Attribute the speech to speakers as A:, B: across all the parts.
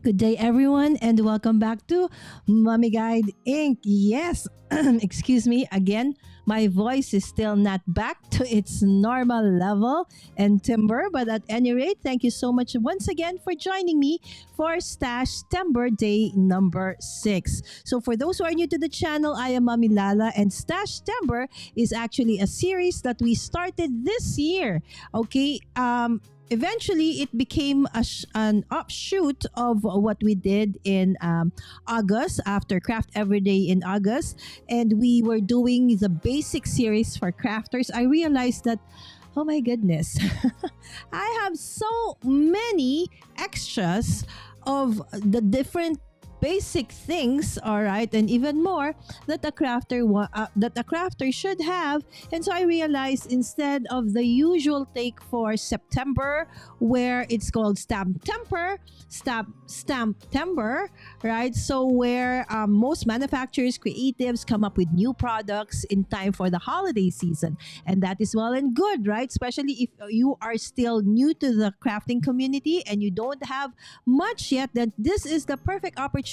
A: Good day, everyone, and welcome back to Mommy Guide Inc. Yes, excuse me again. My voice is still not back to its normal level and timbre, but at any rate, thank you so much once again for joining me for Stash-tember day number 6. So, for those who are new to the channel, I am Mommy Lala, and Stash-tember is actually a series that we started this year. Okay, eventually it became an offshoot of what we did in August after Craft Everyday in August, and we were doing the basic series for crafters. I realized that, oh my goodness, I have so many extras of the different basic things, all right, and even more that a crafter should have. And so I realized, instead of the usual take for September, where it's called Stamp-tember, right? So where most manufacturers, creatives come up with new products in time for the holiday season, and that is well and good, right? Especially if you are still new to the crafting community and you don't have much yet, then this is the perfect opportunity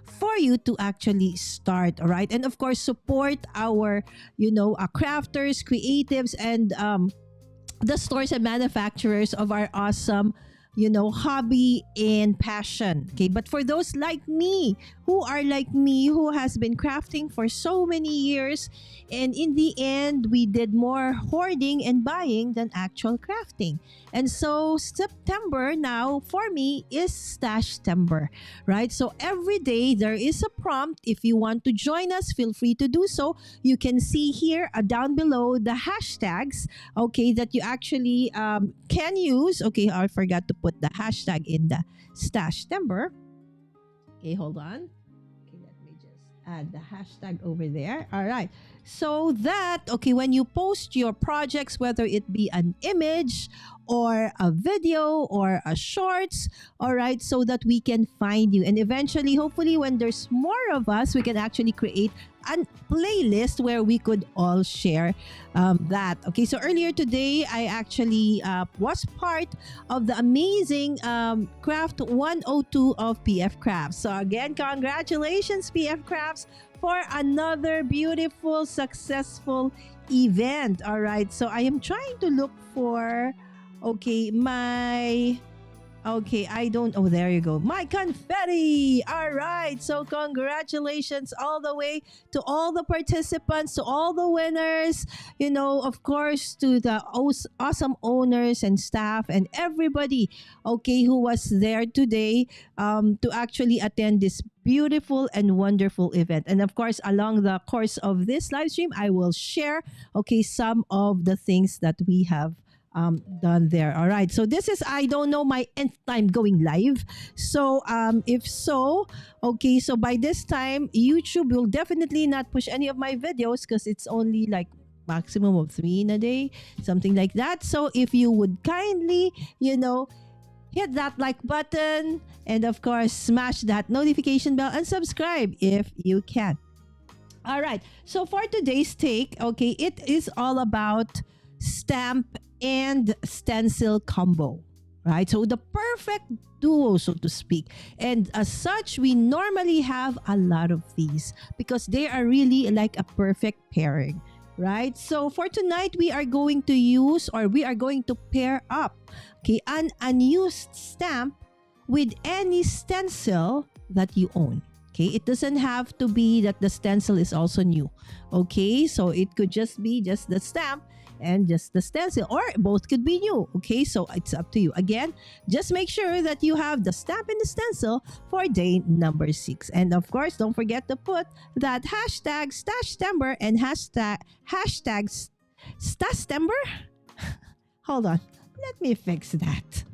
A: for you to actually start, all right? And of course, support our, crafters, creatives, and the stores and manufacturers of our awesome, hobby and passion. Okay, but for those like me, who has been crafting for so many years, and in the end, we did more hoarding and buying than actual crafting. And so September now for me is Stash-tember, right? So every day there is a prompt. If you want to join us, feel free to do so. You can see here down below the hashtags, okay, that you actually can use. Okay, I forgot to put the hashtag in the Stash-tember. Okay, hold on. Okay, let me just add the hashtag over there. All right. So that, okay, when you post your projects, whether it be an image or a video or a shorts, all right, so that we can find you. And eventually, hopefully, when there's more of us, we can actually create a playlist where we could all share that. Okay, so earlier today, I actually was part of the amazing Craft 102 of PF Crafts. So again, congratulations, PF Crafts, for another beautiful, successful event. All right, so I am trying to look for, I don't, oh, there you go. My confetti. All right. So congratulations all the way to all the participants, to all the winners, of course, to the awesome owners and staff and everybody, okay, who was there today to actually attend this beautiful and wonderful event. And of course, along the course of this live stream, I will share, okay, some of the things that we have done there. All right. So this is, I don't know, my nth time going live. So if so, okay, so by this time, YouTube will definitely not push any of my videos because it's only like maximum of 3 in a day, something like that. So if you would kindly, hit that like button, and of course, smash that notification bell and subscribe if you can. All right. So for today's take, okay, it is all about stamp and stencil combo, right? So the perfect duo, so to speak. And as such, we normally have a lot of these because they are really like a perfect pairing, right? So for tonight, we are going to pair up, okay, an unused stamp with any stencil that you own. Okay, it doesn't have to be that the stencil is also new. Okay, so it could just be just the stamp and just the stencil, or both could be new. Okay, so it's up to you. Again, just make sure that you have the stamp and the stencil for day number 6. And of course, don't forget to put that hashtag Stash-tember and hashtag Stash-tember. Hold on, let me fix that.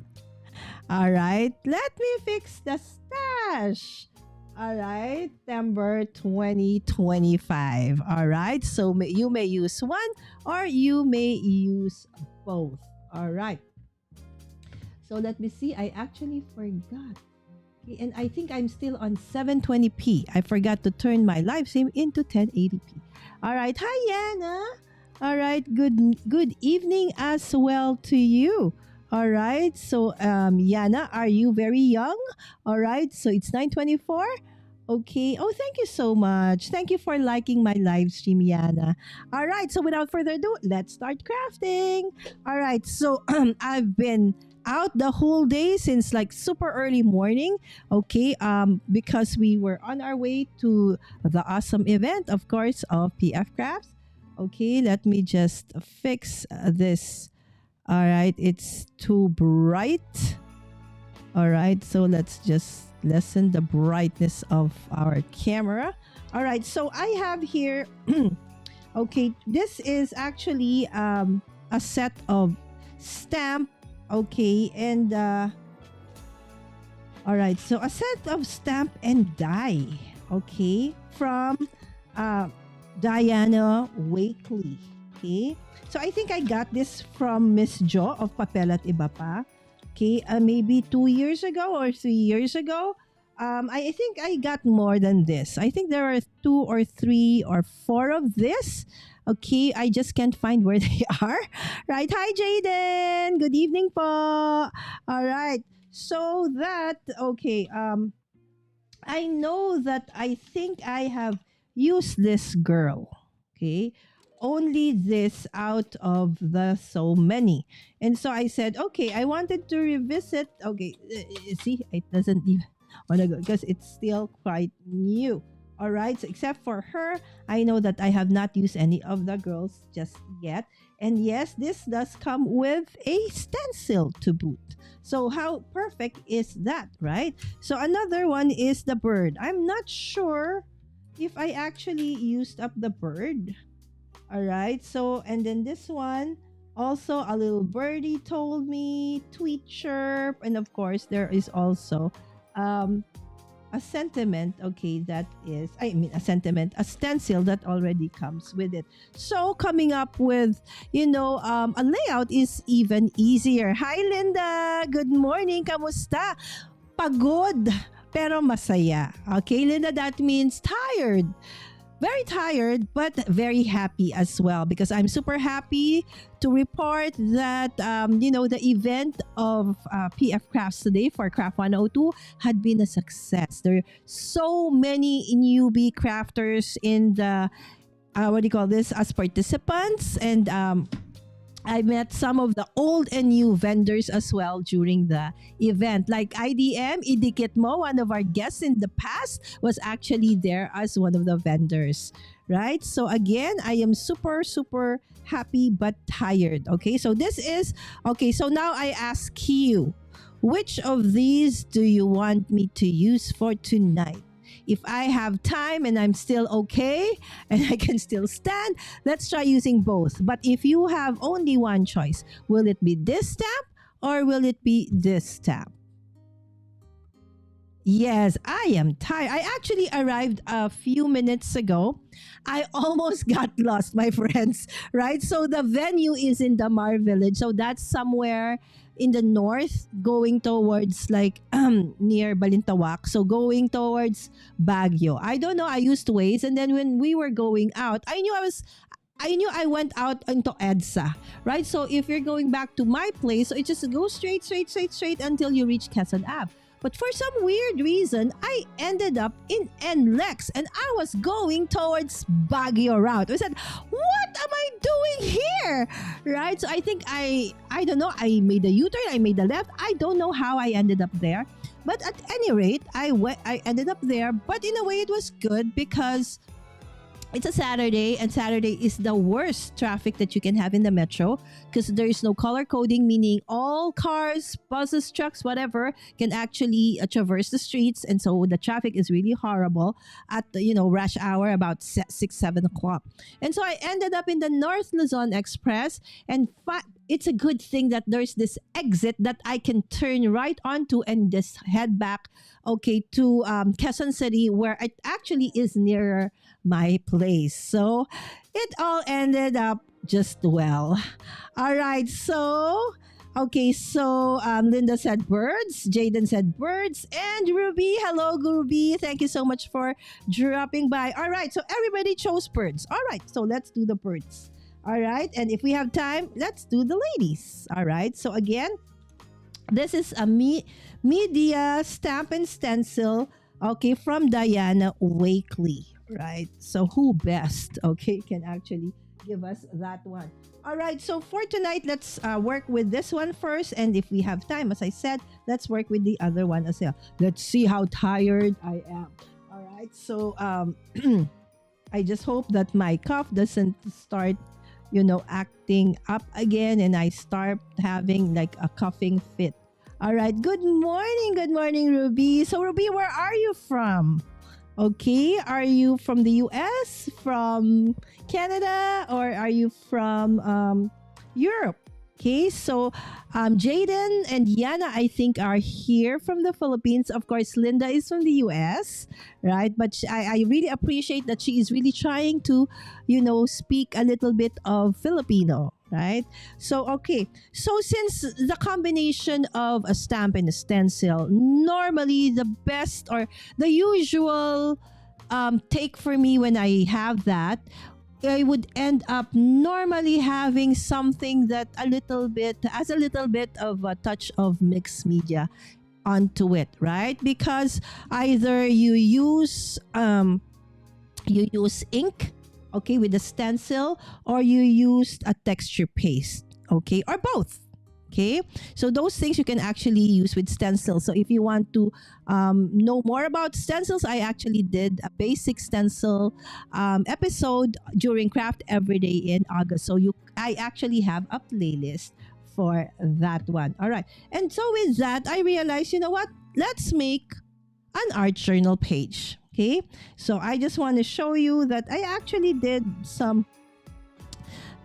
A: All right, let me fix the stash. All right, Tember 2025. All right, so you may use one or you may use both. All right. So let me see. I actually forgot. Okay, and I think I'm still on 720p. I forgot to turn my live stream into 1080p. All right. Hi, Yana. All right. Good evening as well to you. All right. So, Yana, are you very young? All right. So it's 9:24. Okay. Oh, thank you so much. Thank you for liking my live stream, Yana. All right. So without further ado, let's start crafting. All right. So I've been out the whole day since like super early morning. Okay. Because we were on our way to the awesome event, of course, of PF Crafts. Okay. Let me just fix this. All right. It's too bright. All right, so let's just lessen the brightness of our camera. All right, so I have here, okay, this is actually a set of stamp, okay, and all right, so a set of stamp and die, okay, from uh, Diana Wakely, okay. So I think I got this from Miss Jo of Papel at Iba Pa. Okay, maybe 2 years ago or 3 years ago. I think I got more than this. I think there are two or three or four of this. Okay, I just can't find where they are. Right. Hi, Jaden. Good evening po. All right. So that, okay, I know that I think I have used this girl. Okay. Only this out of the so many. And so I said, okay, I wanted to revisit. Okay, see, it doesn't even want to go because it's still quite new. All right, so except for her, I know that I have not used any of the girls just yet. And yes, this does come with a stencil to boot. So how perfect is that, right? So another one is the bird. I'm not sure if I actually used up the bird. All right. So, and then this one, also a little birdie told me, tweet chirp. And of course, there is also a sentiment. Okay. That is, I mean, a sentiment, a stencil that already comes with it. So, coming up with, a layout is even easier. Hi, Linda. Good morning. Kamusta? Pagod, pero masaya. Okay, Linda, that means tired. Very tired, but very happy as well because I'm super happy to report that, the event of PF Crafts today for Craft 102 had been a success. There are so many newbie crafters in the, what do you call this, as participants. And I met some of the old and new vendors as well during the event. Like IDM, Idikit Mo, one of our guests in the past, was actually there as one of the vendors. Right? So again, I am super, super happy but tired. Okay, so this is, okay, so now I ask you, which of these do you want me to use for tonight? If I have time and I'm still okay and I can still stand, let's try using both. But if you have only one choice, will it be this stamp or will it be this stamp? Yes, I am tired. I actually arrived a few minutes ago. I almost got lost, my friends, right? So the venue is in the Mar Village. So that's somewhere in the north going towards like near Balintawak. So going towards Baguio. I don't know. I used Waze. And then when we were going out, I knew I went out into EDSA, right? So if you're going back to my place, so it just goes straight until you reach Quezon Ave. But for some weird reason, I ended up in NLEX and I was going towards Baguio route. I said, what am I doing here? Right? So I think I don't know, I made a U-turn, I made a left. I don't know how I ended up there. But at any rate, I ended up there. But in a way, it was good because it's a Saturday, and Saturday is the worst traffic that you can have in the metro because there is no color coding, meaning all cars, buses, trucks, whatever can actually traverse the streets, and so the traffic is really horrible at the rush hour about 6-7 o'clock. And so I ended up in the North Luzon Express, and it's a good thing that there's this exit that I can turn right onto and just head back, okay, to Quezon City, where it actually is nearer my place. So it all ended up just well. All right. So, okay. So Linda said birds. Jaden said birds. And Ruby. Hello, Ruby. Thank you so much for dropping by. All right. So everybody chose birds. All right. So let's do the birds. All right. And if we have time, let's do the ladies. All right. So again, This is a media stamp and stencil, okay, from Diana Wakely, right? So who best, okay, can actually give us that one? All right, so for tonight, let's work with this one first. And if we have time, as I said, let's work with the other one as well. Let's see how tired I am. All right, so I just hope that my cough doesn't start, acting up again and I start having like a coughing fit. All right. Good morning, Ruby. So, Ruby, where are you from? Okay. Are you from the US, from Canada, or are you from Europe? Okay. So, Jaden and Yana, I think, are here from the Philippines. Of course, Linda is from the US, right? But I really appreciate that she is really trying to, speak a little bit of Filipino, right? So, okay. So, since the combination of a stamp and a stencil, normally the best or the usual take for me when I have that, I would end up normally having something that has a little bit of a touch of mixed media onto it, right? Because either you use ink, okay, with a stencil, or you used a texture paste, okay, or both. Okay, so those things you can actually use with stencils. So if you want to know more about stencils, I actually did a basic stencil episode during Craft Everyday in August. So I actually have a playlist for that one. All right, and so with that, I realized, you know what? Let's make an art journal page. Okay, so I just want to show you that I actually did some,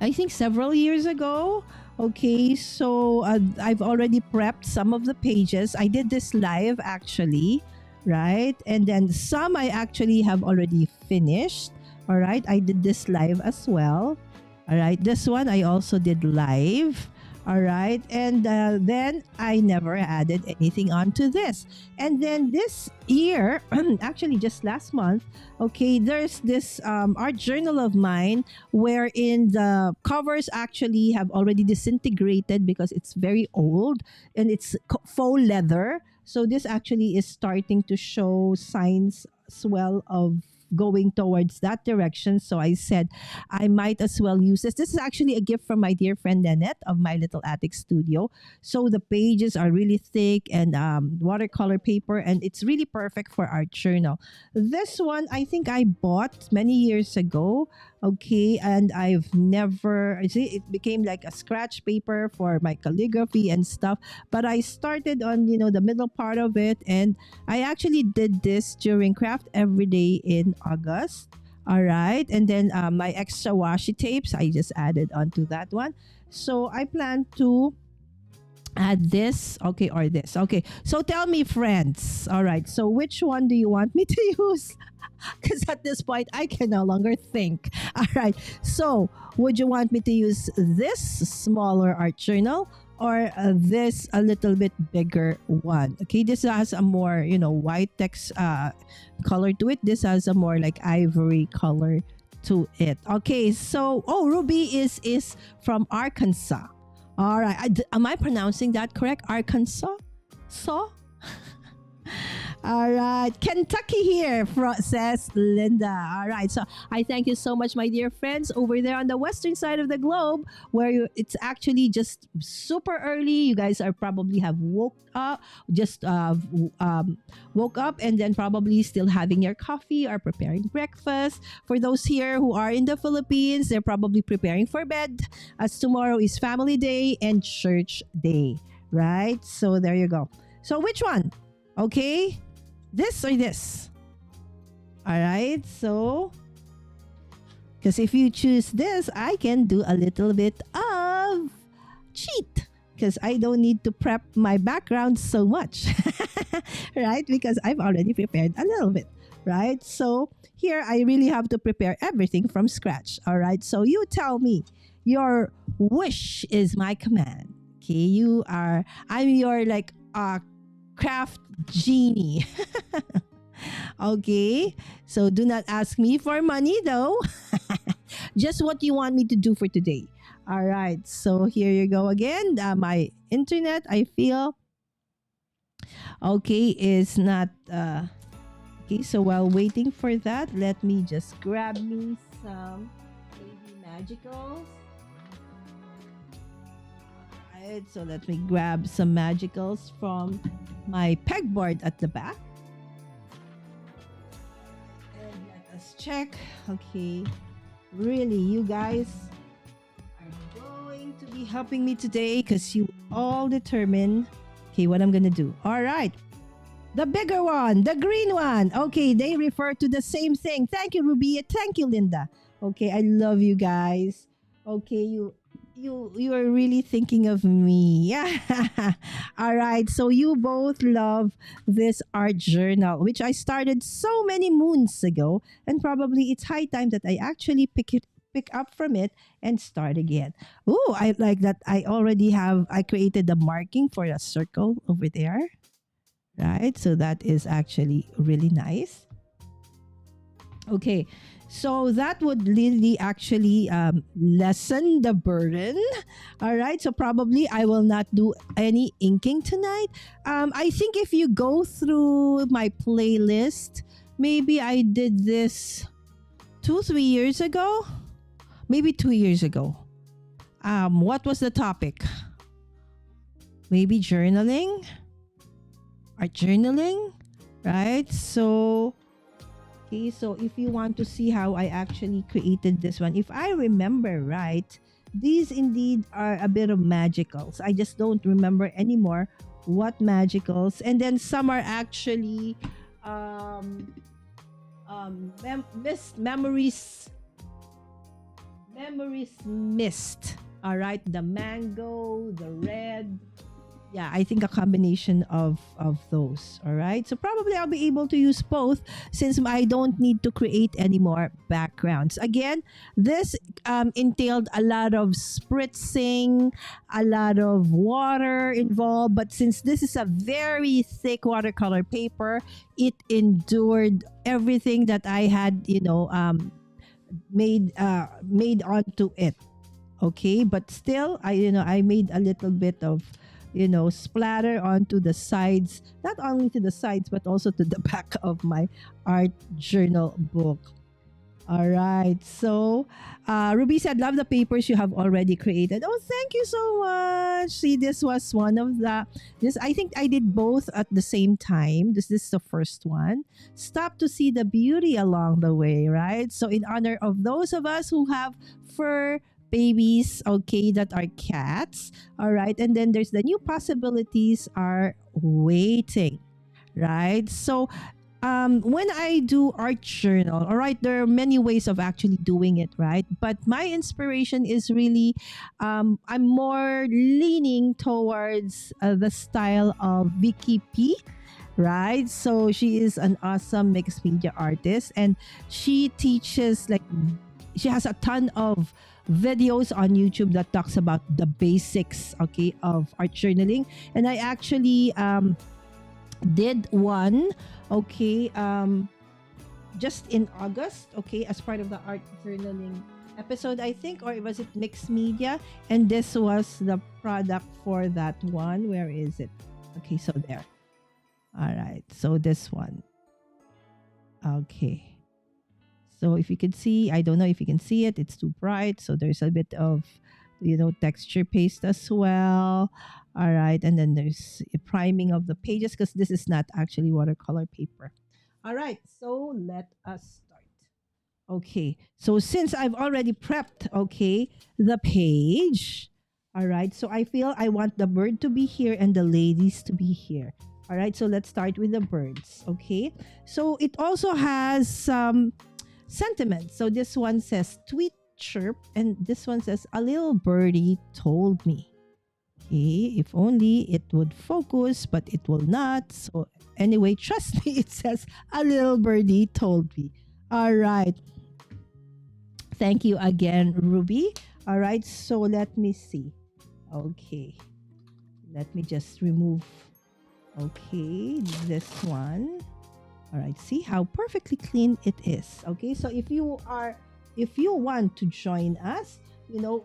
A: I think, several years ago. Okay, so I've already prepped some of the pages. I did this live actually, right? And then some I actually have already finished. All right, I did this live as well. All right, this one I also did live. All right, and then I never added anything onto this. And then this year, actually just last month, okay, there's this art journal of mine wherein the covers actually have already disintegrated because it's very old and it's faux leather. So this actually is starting to show signs as well of going towards that direction. So I said I might as well use this. This is actually a gift from my dear friend Nanette of My Little Attic Studio. So the pages are really thick and watercolor paper, and it's really perfect for art journal. This one I think I bought many years ago. Okay, and I've never, I see it became like a scratch paper for my calligraphy and stuff. But I started on, the middle part of it, and I actually did this during Craft Everyday in August. All right, and then my extra washi tapes, I just added onto that one. So I plan to add this, okay, or this. Okay, so tell me, friends. All right, so which one do you want me to use? Because at this point, I can no longer think. All right, so would you want me to use this smaller art journal or this a little bit bigger one? Okay, this has a more, white text color to it. This has a more like ivory color to it. Okay, so, Ruby is from Arkansas. All right. Am I pronouncing that correct? Arkansas? So? All right. Kentucky here, says Linda. All right. So I thank you so much, my dear friends, over there on the western side of the globe, where it's actually just super early. You guys are probably have woke up and then probably still having your coffee or preparing breakfast. For those here who are in the Philippines, they're probably preparing for bed, as tomorrow is family day and church day, right? So there you go. So which one? Okay, this or this? All right, so because if you choose this, I can do a little bit of cheat because I don't need to prep my background so much, right? Because I've already prepared a little bit, right? So here I really have to prepare everything from scratch. All right, so you tell me, your wish is my command. Okay, I'm your like craft genie. Okay, so do not ask me for money though. Just what you want me to do for today. All right, so here you go again. My internet, I feel okay, is not okay. So while waiting for that, let me just grab me some maybe magicals. Right, so let me grab some magicals from my pegboard at the back. And let us check. Okay, really, you guys are going to be helping me today because you all determine, okay, what I'm gonna do. All right. The bigger one, the green one. Okay, they refer to the same thing. Thank you, Ruby. Thank you, Linda. Okay, I love you guys. Okay, you are really thinking of me. Yeah. All right. So you both love this art journal, which I started so many moons ago, and probably it's high time that I actually pick up from it and start again. Oh, I like that. I created the marking for a circle over there, right? So that is actually really nice. Okay, so that would really actually lessen the burden. All right, so probably I will not do any inking tonight. I think if you go through my playlist, maybe I did this 2, 3 years ago, maybe 2 years ago. What was the topic? Maybe journaling, art journaling, right? So okay, so if you want to see how I actually created this one, if I remember right, these indeed are a bit of magicals. I just don't remember anymore what magicals. And then some are actually memories missed. All right, the mango, the red, yeah, I think a combination of those. All right, so probably I'll be able to use both since I don't need to create any more backgrounds. Again, this entailed a lot of spritzing, a lot of water involved, but since this is a very thick watercolor paper, it endured everything that I had made onto it. Okay, but still I made a little bit of splatter onto the sides, not only to the sides, but also to the back of my art journal book. All right. So, Ruby said, love the papers you have already created. Oh, thank you so much. See, this was one of I think I did both at the same time. This is the first one. Stop to see the beauty along the way, right? So, in honor of those of us who have fur babies, okay, that are cats, all right, and then there's the new possibilities are waiting, right? So when I do art journal, all right, there are many ways of actually doing it, right? But my inspiration is really I'm more leaning towards the style of Vicky P, right? So she is an awesome mixed media artist, and she teaches, like, she has a ton of videos on YouTube that talks about the basics, okay, of art journaling. And I actually did one, okay, just in August, okay, as part of the art journaling episode, I think, or was it mixed media? And this was the product for that one. Where is it? Okay, so there. All right, so this one. Okay. So if you can see, I don't know if you can see it, it's too bright. So there's a bit of, texture paste as well. All right. And then there's a priming of the pages because this is not actually watercolor paper. All right. So let us start. Okay. So since I've already prepped, okay, the page. All right. So I feel I want the bird to be here and the ladies to be here. All right. So let's start with the birds. Okay. So it also has some sentiments. So this one says tweet chirp, and this one says a little birdie told me. Okay, if only it would focus, but it will not. So anyway, trust me, it says a little birdie told me. All right. Thank you again, Ruby. All right, so let me see. Okay. Let me just remove, okay, this one. All right, see how perfectly clean it is. Okay, so if you want to join us,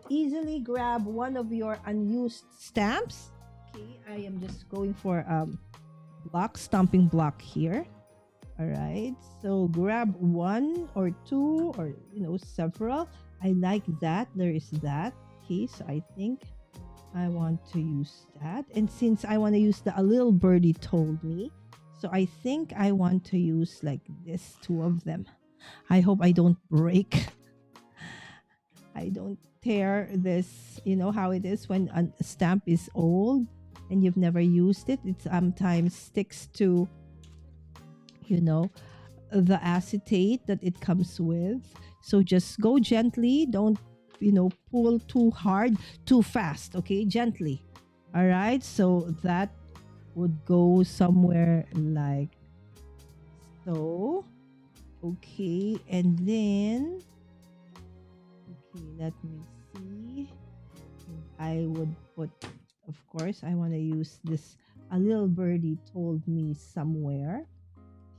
A: easily grab one of your unused stamps. Okay, I am just going for block, stamping block here. All right. So grab one or two or, several. I like that. There is that. Okay. So I think I want to use that. And since I want to use a little birdie told me, so I think I want to use like this, two of them. I hope I don't break. I don't tear this. You know how it is when a stamp is old and you've never used it. It sometimes sticks to, the acetate that it comes with. So just go gently. Don't, pull too hard, too fast. Okay, gently. All right. So that would go somewhere like so. Okay, and then let me see. I would put, of course, I want to use this. A little birdie told me somewhere.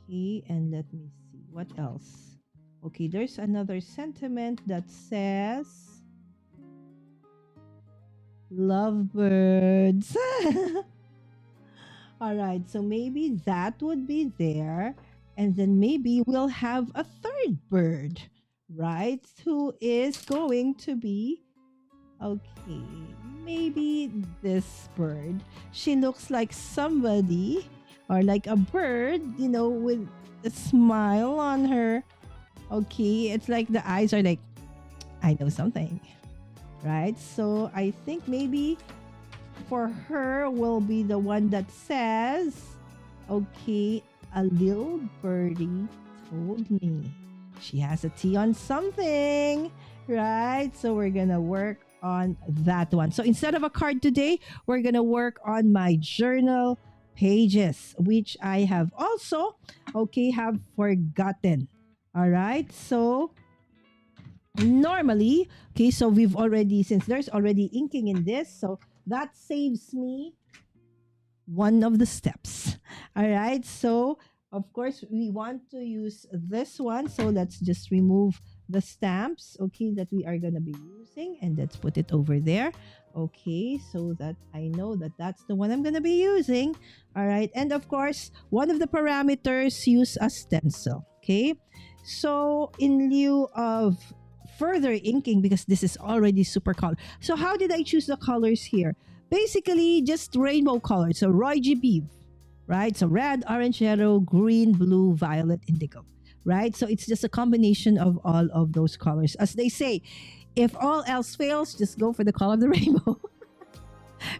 A: Okay, and let me see what else. Okay, there's another sentiment that says lovebirds. All right, so maybe that would be there. And then maybe we'll have a third bird, right? Who is going to be, okay, maybe this bird. She looks like somebody or like a bird, with a smile on her. Okay, it's like the eyes are like, I know something, right? So I think maybe for her will be the one that says, okay, a little birdie told me. She has a T on something, right? So we're going to work on that one. So instead of a card today, we're going to work on my journal pages, which I have also, have forgotten. All right. So normally, so we've already, since there's already inking in this, so that saves me one of the steps. All right. So, of course, we want to use this one. So let's just remove the stamps, that we are going to be using. And let's put it over there. Okay. So that I know that that's the one I'm going to be using. All right. And of course, one of the parameters, use a stencil. Okay. So in lieu of further inking, because this is already super color. So how did I choose the colors here? Basically, just rainbow colors. So Roy G. Beeve, right? So red, orange, yellow, green, blue, violet, indigo, right? So it's just a combination of all of those colors. As they say, if all else fails, just go for the color of the rainbow,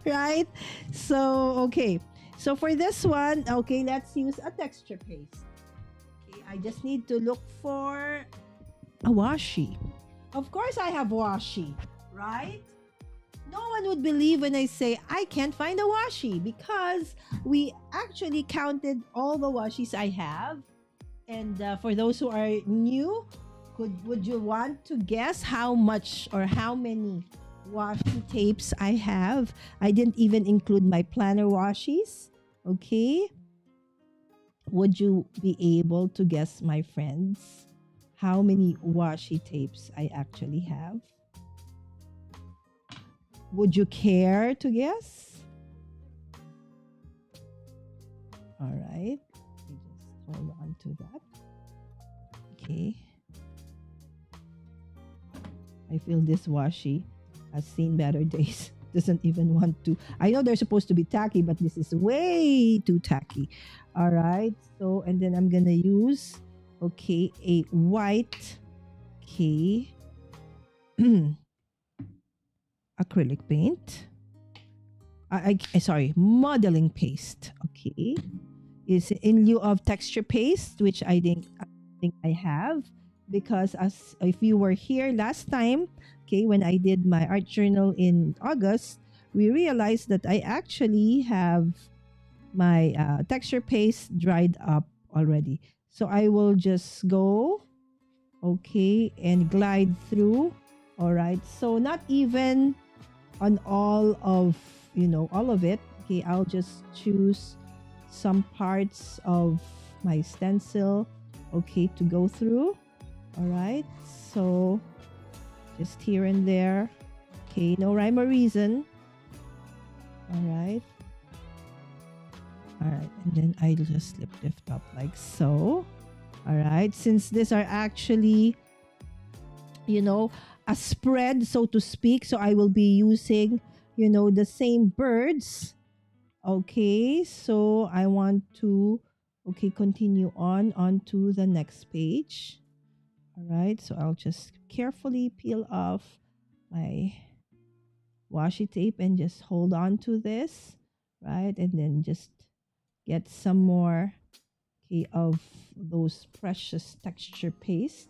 A: right? So, okay. So for this one, let's use a texture paste. Okay, I just need to look for a washi. Of course, I have washi, right? No one would believe when I say I can't find a washi because we actually counted all the washis I have. And for those who are new, would you want to guess how much or how many washi tapes I have? I didn't even include my planner washis. Okay. Would you be able to guess, my friends, how many washi tapes I actually have? Would you care to guess? All right. Let me just hold on to that. Okay. I feel this washi has seen better days. Doesn't even want to. I know they're supposed to be tacky, but this is way too tacky. All right. So, and then I'm going to use, a white, acrylic paint. Sorry, modeling paste. Okay. Is in lieu of texture paste, which I think I have, because as if you were here last time, when I did my art journal in August, we realized that I actually have my texture paste dried up already. So I will just go, and glide through. All right. So not even on all of, all of it. Okay. I'll just choose some parts of my stencil, to go through. All right. So just here and there. Okay. No rhyme or reason. All right. All right, and then I just lift up like so. All right, since these are actually, you know, a spread, so to speak, so I will be using, the same birds. Okay, so I want to, okay, continue on to the next page. All right, so I'll just carefully peel off my washi tape and just hold on to this, right? And then just get some more, okay, of those precious texture paste.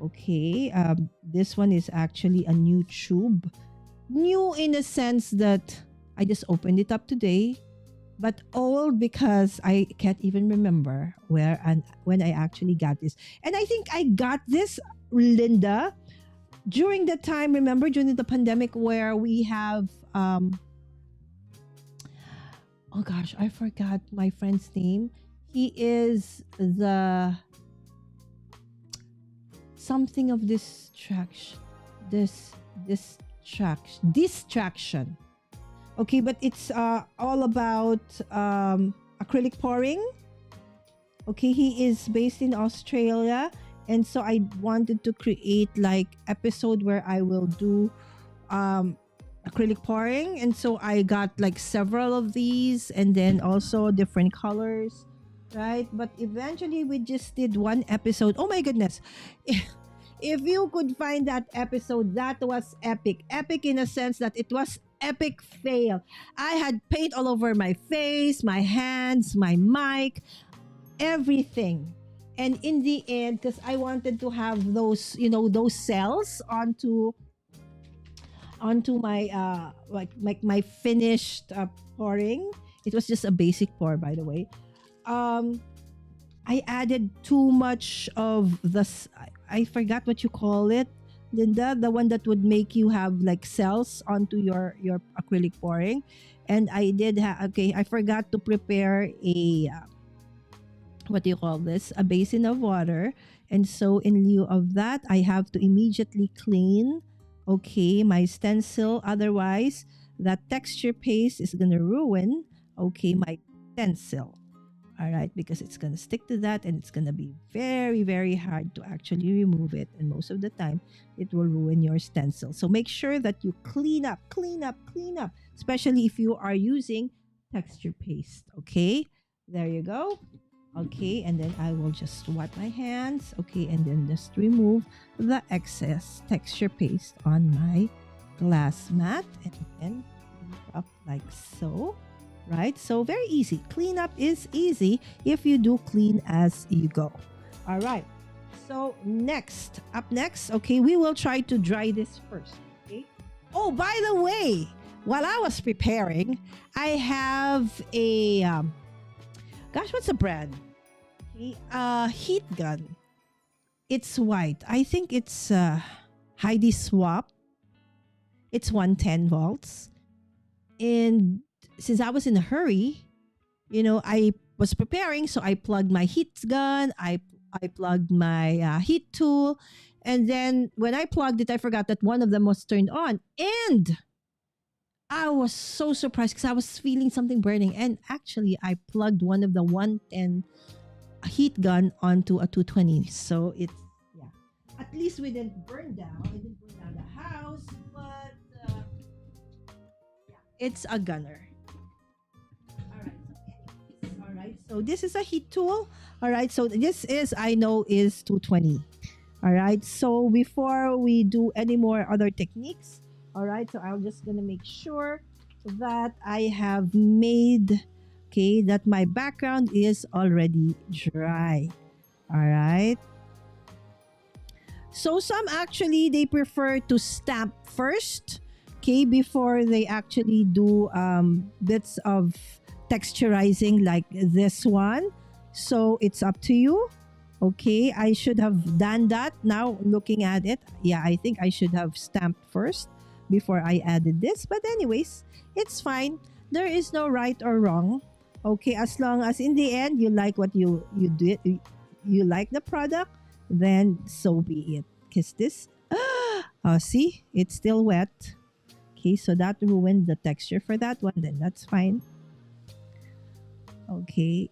A: Okay, this one is actually a new tube. New in the sense that I just opened it up today, but old because I can't even remember where and when I actually got this. And I think I got this, Linda, during the time, remember, during the pandemic where we have, oh gosh, I forgot my friend's name. He is the something of distraction. Distraction. Okay, but it's all about acrylic pouring. Okay, he is based in Australia, and so I wanted to create like episode where I will do acrylic pouring, and so I got like several of these, and then also different colors, right? But eventually we just did one episode. Oh my goodness. If you could find that episode, that was epic. Epic in a sense that it was epic fail. I had paint all over my face, my hands, my mic, everything. And in the end, because I wanted to have those, those cells onto my like my finished pouring. It was just a basic pour, by the way. I added too much of this. I forgot what you call it, Linda. The one that would make you have like cells onto your acrylic pouring, and I did have. Okay, I forgot to prepare a what do you call this? A basin of water, and so in lieu of that, I have to immediately clean. Okay, my stencil. Otherwise, that texture paste is gonna ruin. Okay, my stencil. All right, because it's going to stick to that and it's going to be very, very hard to actually remove it. And most of the time, it will ruin your stencil. So make sure that you clean up, especially if you are using texture paste. Okay, there you go. Okay, and then I will just wipe my hands. Okay, and then just remove the excess texture paste on my glass mat and then up like so. Right? So very easy. Cleanup is easy if you do clean as you go. All right. So up next, okay, we will try to dry this first. Okay. Oh, by the way, while I was preparing, I have a gosh, what's the brand? Heat gun. It's white. I think it's Heidi Swap. It's 110 volts. And since I was in a hurry, I was preparing, so I plugged my heat gun, I plugged my heat tool, and then when I plugged it, I forgot that one of them was turned on, and I was so surprised because I was feeling something burning, and actually I plugged one of the 110 heat gun onto a 220, so it's, yeah, at least we didn't burn down. I didn't burn down the house, but yeah, it's a gunner. So this is a heat tool. All right. So this is, I know, is 220. All right. So before we do any more other techniques, all right. So I'm just going to make sure that I have made, okay, that my background is already dry. All right. So some actually, they prefer to stamp first, okay, before they actually do bits of texturizing like this one. So it's up to you. Okay, I should have done that. Now looking at it, yeah, I think I should have stamped first before I added this. But anyways, it's fine. There is no right or wrong. Okay, as long as in the end you like what you did, you like the product, then so be it. Because this, see, it's still wet. Okay, so that ruined the texture for that one. Then that's fine. Okay,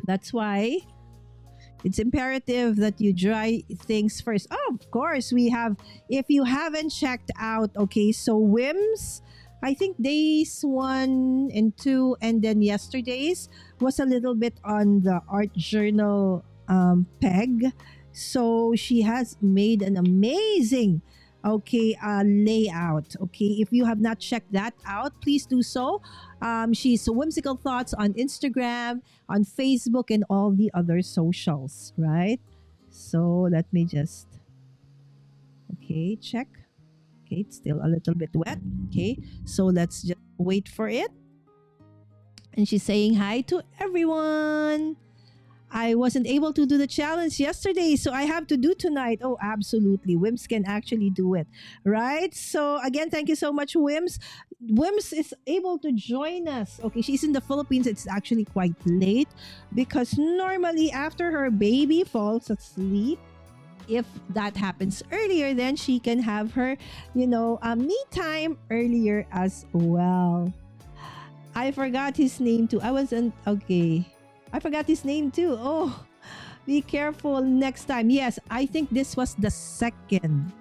A: that's why it's imperative that you dry things first. Oh, of course, we have, if you haven't checked out, okay, so Wims, I think days 1 and 2, and then yesterday's was a little bit on the art journal peg. So she has made an amazing, okay, layout. Okay, if you have not checked that out, please do so. She's Whimsical Thoughts on Instagram, on Facebook, and all the other socials, right? So let me just, okay, check. Okay, it's still a little bit wet. Okay, so let's just wait for it. And she's saying hi to everyone. I wasn't able to do the challenge yesterday, so I have to do tonight. Oh, absolutely. Wims can actually do it, right? So, again, thank you so much, Wims. Wims is able to join us. Okay, she's in the Philippines. It's actually quite late because normally after her baby falls asleep, if that happens earlier, then she can have her, me time earlier as well. I forgot his name too. I wasn't okay. I forgot his name too. Oh, be careful next time. Yes, I think this was the second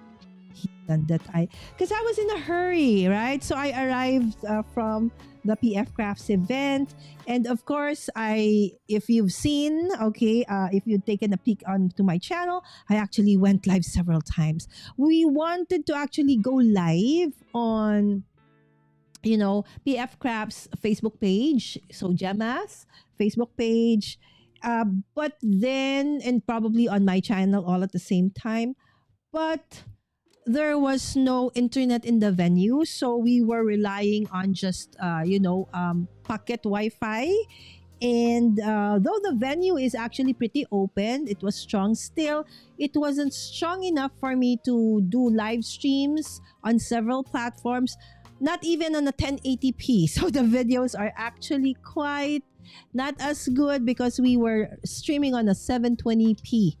A: that because I was in a hurry, right? So I arrived from the PF Crafts event, and of course, if you've seen, okay, if you've taken a peek onto my channel, I actually went live several times. We wanted to actually go live on PF Crafts Facebook page, so Gemma's Facebook page, but then, and probably on my channel all at the same time, but there was no internet in the venue, so we were relying on just pocket Wi-Fi. And though the venue is actually pretty open, it was strong still. It wasn't strong enough for me to do live streams on several platforms, not even on a 1080p. So the videos are actually quite not as good because we were streaming on a 720p.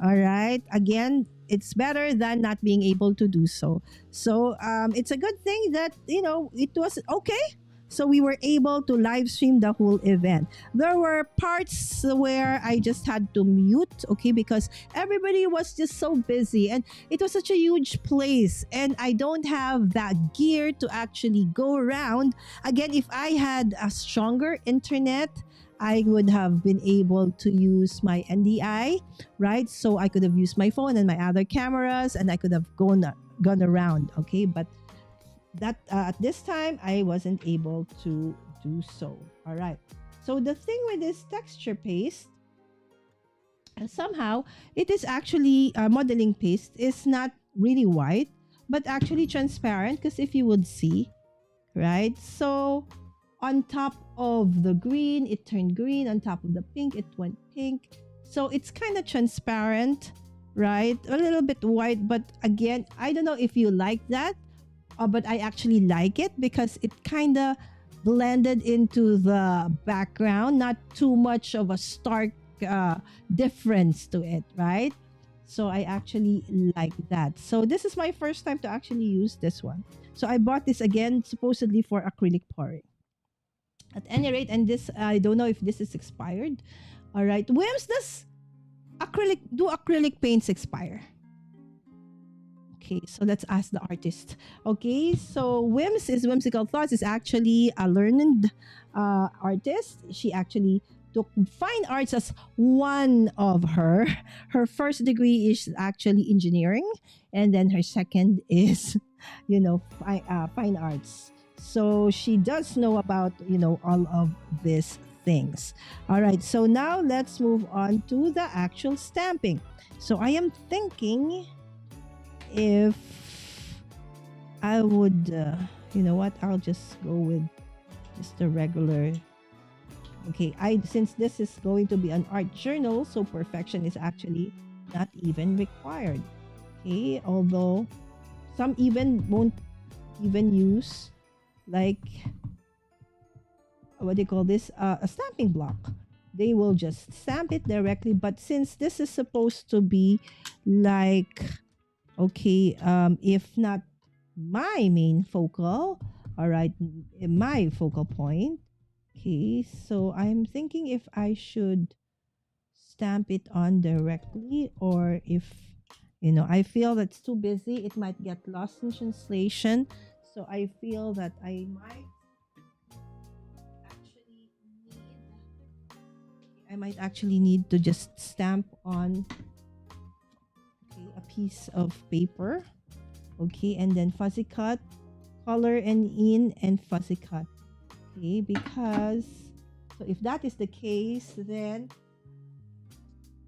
A: All right. Again, it's better than not being able to do so. So it's a good thing that, it was okay. So we were able to live stream the whole event. There were parts where I just had to mute, okay, because everybody was just so busy and it was such a huge place and I don't have that gear to actually go around. Again, if I had a stronger internet, I would have been able to use my NDI, right? So I could have used my phone and my other cameras and I could have gone around, okay? But that at this time I wasn't able to do so. All right, so the thing with this texture paste, somehow it is actually modeling paste is not really white but actually transparent, because if you would see, right, so on top of the green it turned green, on top of the pink it went pink, so it's kind of transparent, right, a little bit white. But again, I don't know if you like that. But I actually like it because it kind of blended into the background, not too much of a stark difference to it, right? So I actually like that. So this is my first time to actually use this one. So I bought this again, supposedly for acrylic pouring. At any rate, and this, I don't know if this is expired. All right, Wims, does acrylic paints expire? Okay, so let's ask the artist. Okay, so Wims is Whimsical Thoughts is actually a learned artist. She actually took fine arts as one of her first degree is actually engineering, and then her second is fine arts. So she does know about all of these things. All right, so now let's move on to the actual stamping. So I am thinking if I would, I'll just go with just a regular. Okay, since this is going to be an art journal, so perfection is actually not even required. Okay, although some even won't even use like what do you call this, a stamping block. They will just stamp it directly. But since this is supposed to be like, okay, if not my main focal, all right, my focal point, Okay, so I'm thinking if I should stamp it on directly, or if I feel that's too busy, it might get lost in translation. So I feel that I might actually need to just stamp on, okay, a piece of paper. Okay, and then fuzzy cut, color and in, and fuzzy cut. Okay, because so if that is the case, then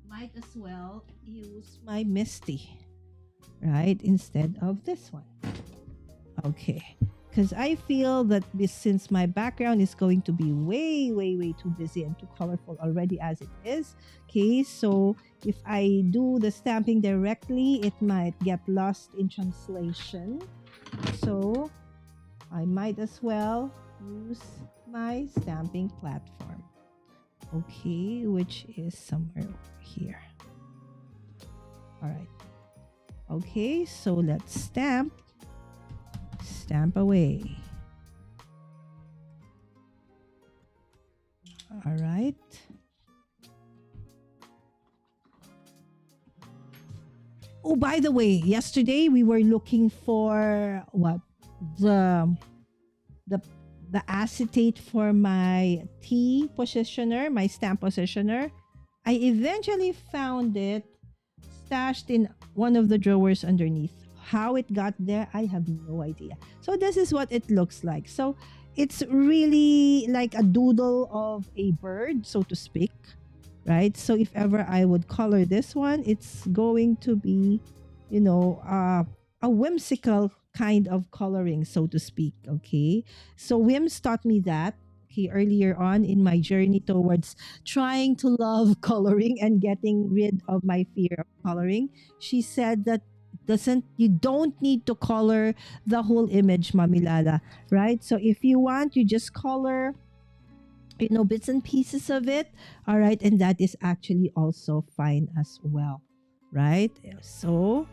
A: might as well use my Misty, right, instead of this one. Okay, because I feel that since my background is going to be way, way, way too busy and too colorful already as it is. Okay, so if I do the stamping directly, it might get lost in translation. So I might as well use my stamping platform. Okay, which is somewhere over here. All right. Okay, so let's stamp away. All right. Oh, by the way, yesterday we were looking for what? The the acetate for my T positioner, my stamp positioner. I eventually found it stashed in one of the drawers underneath. How it got there, I have no idea. So this is what it looks like. So it's really like a doodle of a bird, so to speak, right? So if ever I would color this one, it's going to be, a whimsical kind of coloring, so to speak. Okay, so Wims taught me that, okay, earlier on in my journey towards trying to love coloring and getting rid of my fear of coloring. She said that you don't need to color the whole image, Mami Lala, right? So if you want, you just color bits and pieces of it. All right, and that is actually also fine as well, right? So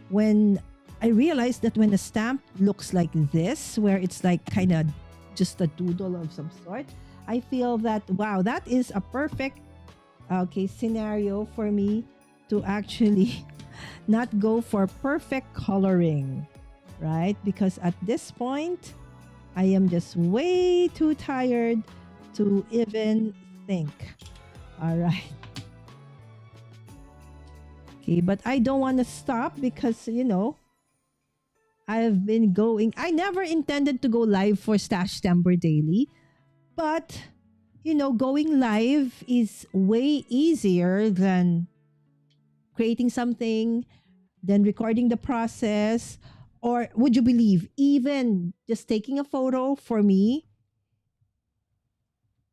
A: when I realized that when a stamp looks like this, where it's like kind of just a doodle of some sort, I feel that, wow, that is a perfect scenario for me to actually not go for perfect coloring, right? Because at this point, I am just way too tired to even think. All right. Okay, but I don't want to stop because, I've been going. I never intended to go live for Stash-tember Daily, but, going live is way easier than creating something, then recording the process, or would you believe, even just taking a photo for me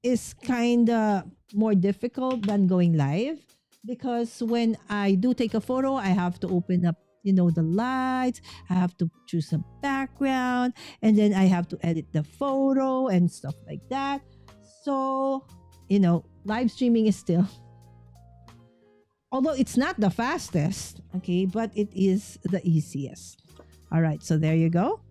A: is kind of more difficult than going live, because when I do take a photo, I have to open up, the lights, I have to choose a background, and then I have to edit the photo and stuff like that. So, live streaming is still, although it's not the fastest, okay, but it is the easiest. All right, so there you go.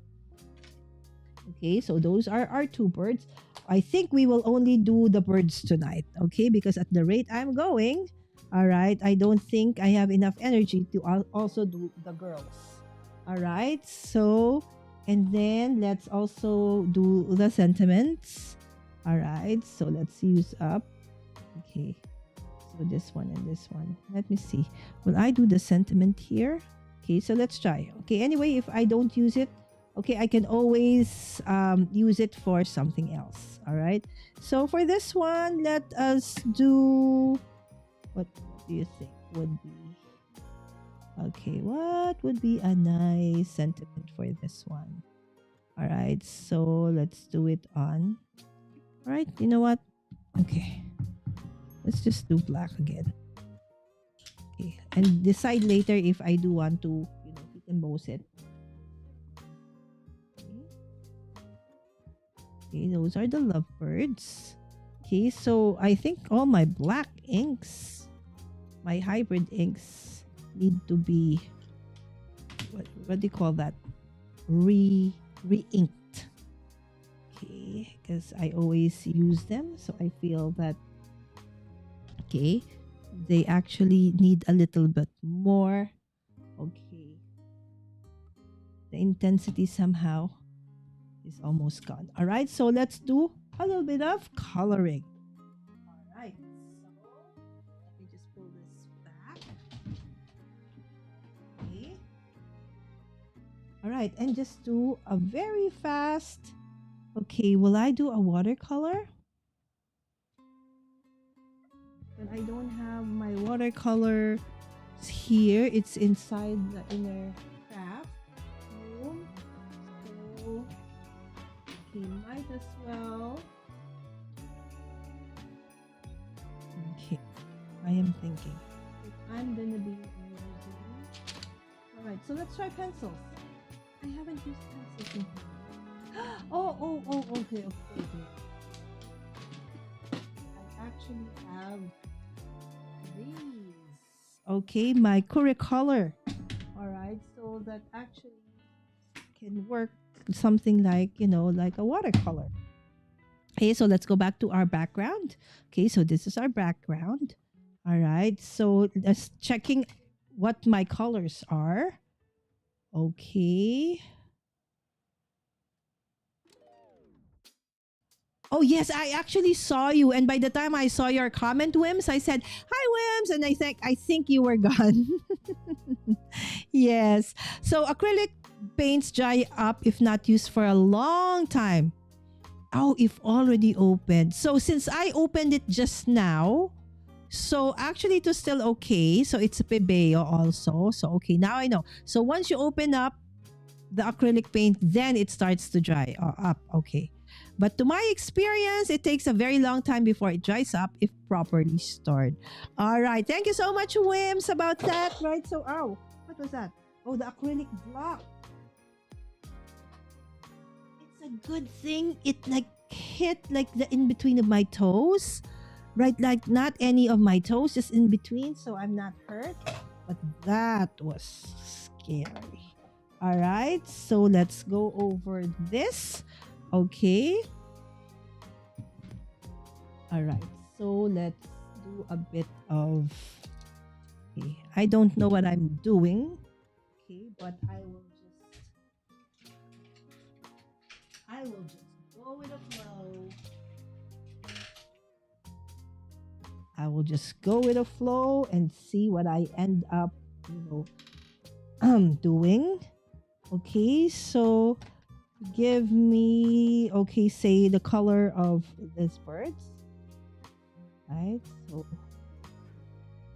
A: Okay, so those are our two birds. I think we will only do the birds tonight, okay, because at the rate I'm going, all right, I don't think I have enough energy to also do the girls. All right, so, and then let's also do the sentiments. All right, so let's use up, okay, so this one and this one. Let me see. Will I do the sentiment here? Okay, so let's try. Okay, anyway, if I don't use it, okay, I can always use it for something else. All right. So for this one, let us do, what do you think would be? Okay, what would be a nice sentiment for this one? All right, so let's do it on. All right, you know what? Okay, let's just do black again. Okay, and decide later if I do want to, emboss it. Okay, those are the lovebirds. Okay, so I think all my black inks, my hybrid inks, need to be, what do you call that? Re-inked. Okay, Okay, because I always use them, so I feel that okay, they actually need a little bit more. Okay, the intensity somehow is almost gone. All right, so let's do a little bit of coloring. All right, so let me just pull this back. Okay. All right, and just do a very fast. Okay, will I do a watercolor? But I don't have my watercolor here. It's inside the inner craft room. So, okay, might as well. Okay, I am thinking if I'm gonna be using. All right, so let's try pencils. I haven't used pencils in here. Okay. I actually have these. Okay, my color. All right, so that actually can work something like, like a watercolor. Okay, so let's go back to our background. Okay, so this is our background. All right, so let's checking what my colors are. Okay. Oh yes, I actually saw you, and by the time I saw your comment, Wims, I said hi, Wims, and I think you were gone. Yes. So acrylic paints dry up if not used for a long time. Oh, if already opened. So since I opened it just now, so actually it was still okay. So it's a pebeo also. So okay, now I know. So once you open up the acrylic paint, then it starts to dry up. Okay. But to my experience, it takes a very long time before it dries up if properly stored. All right. Thank you so much, Wims, about that. Right. So, what was that? Oh, the acrylic block. It's a good thing it like hit like the in between of my toes. Right. Like not any of my toes, just in between. So I'm not hurt. But that was scary. All right. So let's go over this. Okay. All right. So let's do a bit of. Okay. I don't know what I'm doing. Okay, but I will just go with the flow. I will just go with the flow and see what I end up, doing. Okay, so give me, okay, say the color of this birds. Right, so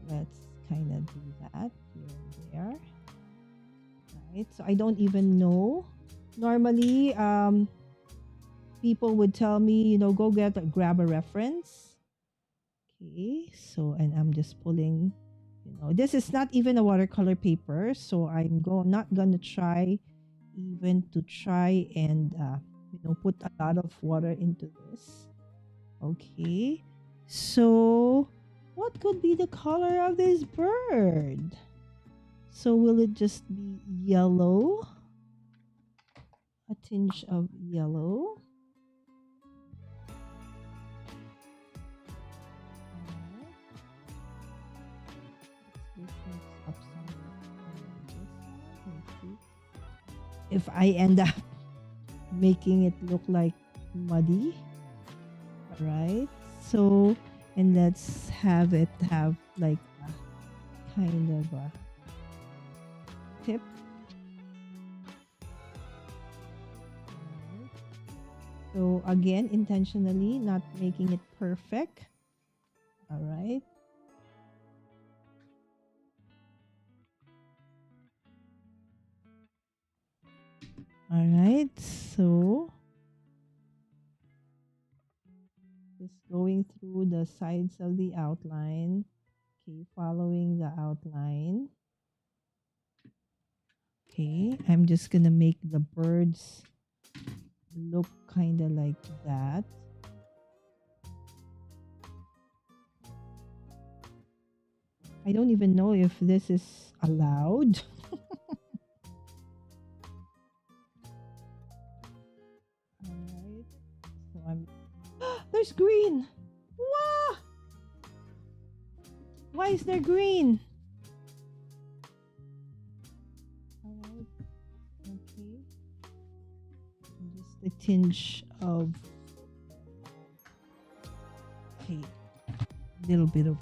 A: let's kind of do that here and there. Right, so I don't even know. Normally, people would tell me, go grab a reference. Okay, so, and I'm just pulling, this is not even a watercolor paper, so I'm not gonna try even to try and put a lot of water into this. Okay, so what could be the color of this bird? So will it just be yellow? A tinge of yellow. If I end up making it look like muddy. All right. So, and let's have it have like a kind of a tip. Right. So again, intentionally not making it perfect. All right. All right, so just going through the sides of the outline. Okay, following the outline. Okay, I'm just gonna make the birds look kind of like that. I don't even know if this is allowed. there's green. Wow! Why is there green? Alright. Okay. Just a tinge of little bit of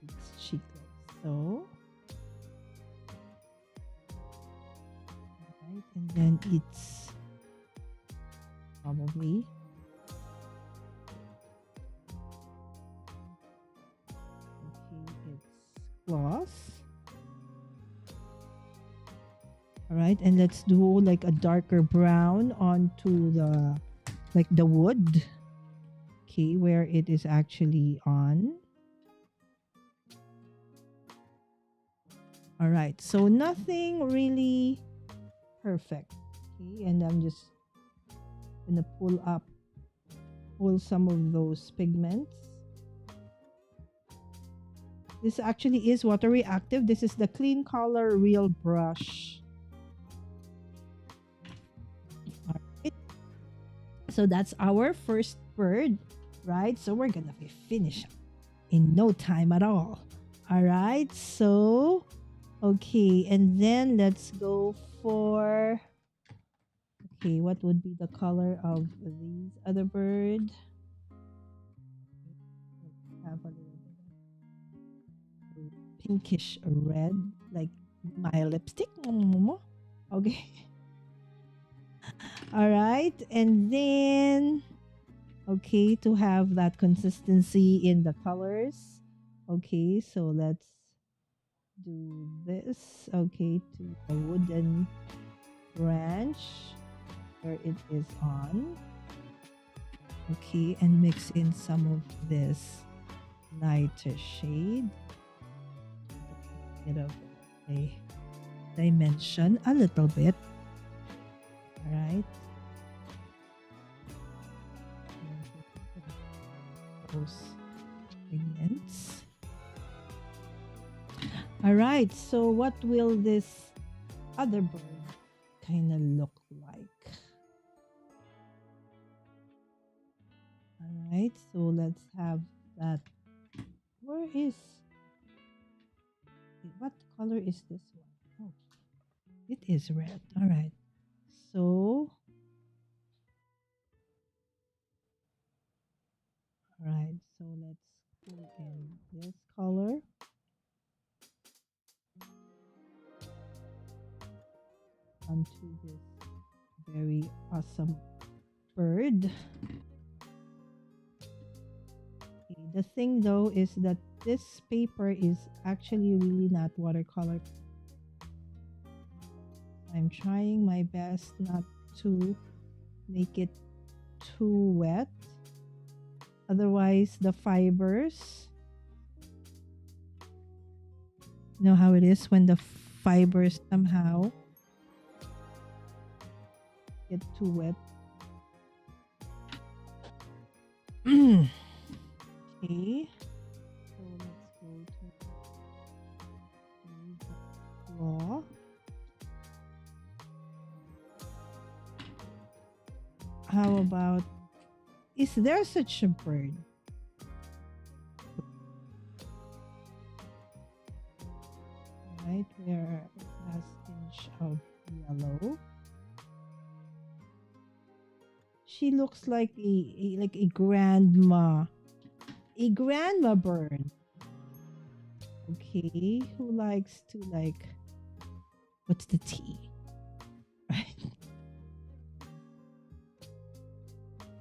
A: its cheek like so. Right, and then it's probably it's gloss. All right, and let's do like a darker brown onto the the wood. Okay, where it is actually on. All right, so nothing really perfect. Okay, and I'm just gonna pull some of those pigments. This actually is water reactive. This is the Clean Color Real Brush. All right, so that's our first bird. Right, so we're gonna be finished in no time at all. All right, so okay, and then let's go for what would be the color of these other bird? Let's have a little bit of pinkish red, like my lipstick. Okay. All right, and then okay, to have that consistency in the colors. Okay, so let's do this. Okay, to the wooden branch where it is on. Okay, and mix in some of this lighter shade. Bit of a dimension a little bit. All right. Those pigments. All right, so what will this other bird kind of look like? All right, so let's have that. Where is what color is this one? Oh, it is red. All right, so right, so let's pull in this color. Onto this very awesome bird. Okay, the thing though is that this paper is actually really not watercolor. I'm trying my best not to make it too wet. Otherwise, the fibers, you know how it is when the fibers somehow get too wet. Okay, so let's go to the claw. How about, is there such a bird? Right, where it has tinge of yellow. She looks like a grandma bird. Okay, who likes to what's the T? Right.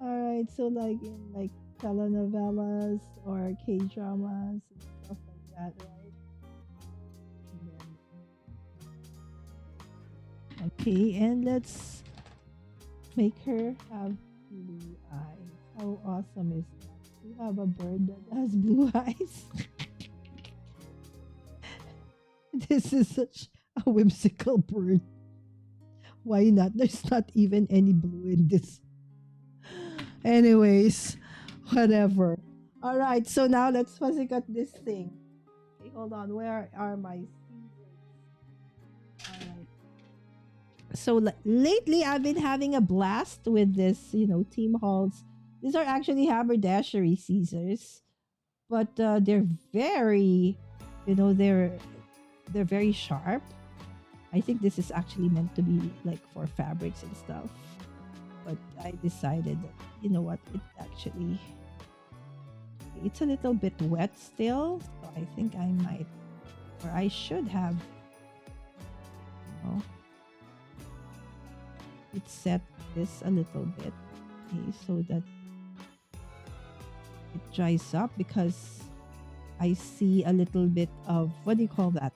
A: All right, so in telenovelas or K-dramas and stuff like that, right? Okay, and let's make her have blue eyes. How awesome is that? You have a bird that has blue eyes. This is such a whimsical bird. Why not? There's not even any blue in this. Anyways, whatever. All right, so now let's fuzzy cut this thing. Okay, hold on. Where are my scissors? All right. So lately I've been having a blast with this, team hauls. These are actually haberdashery scissors, but they're very, you know, they're very sharp. I think this is actually meant to be like for fabrics and stuff. But I decided that, you know what, it's a little bit wet still. So I think I might, or I should have, it set this a little bit, okay, so that it dries up, because I see a little bit of, what do you call that?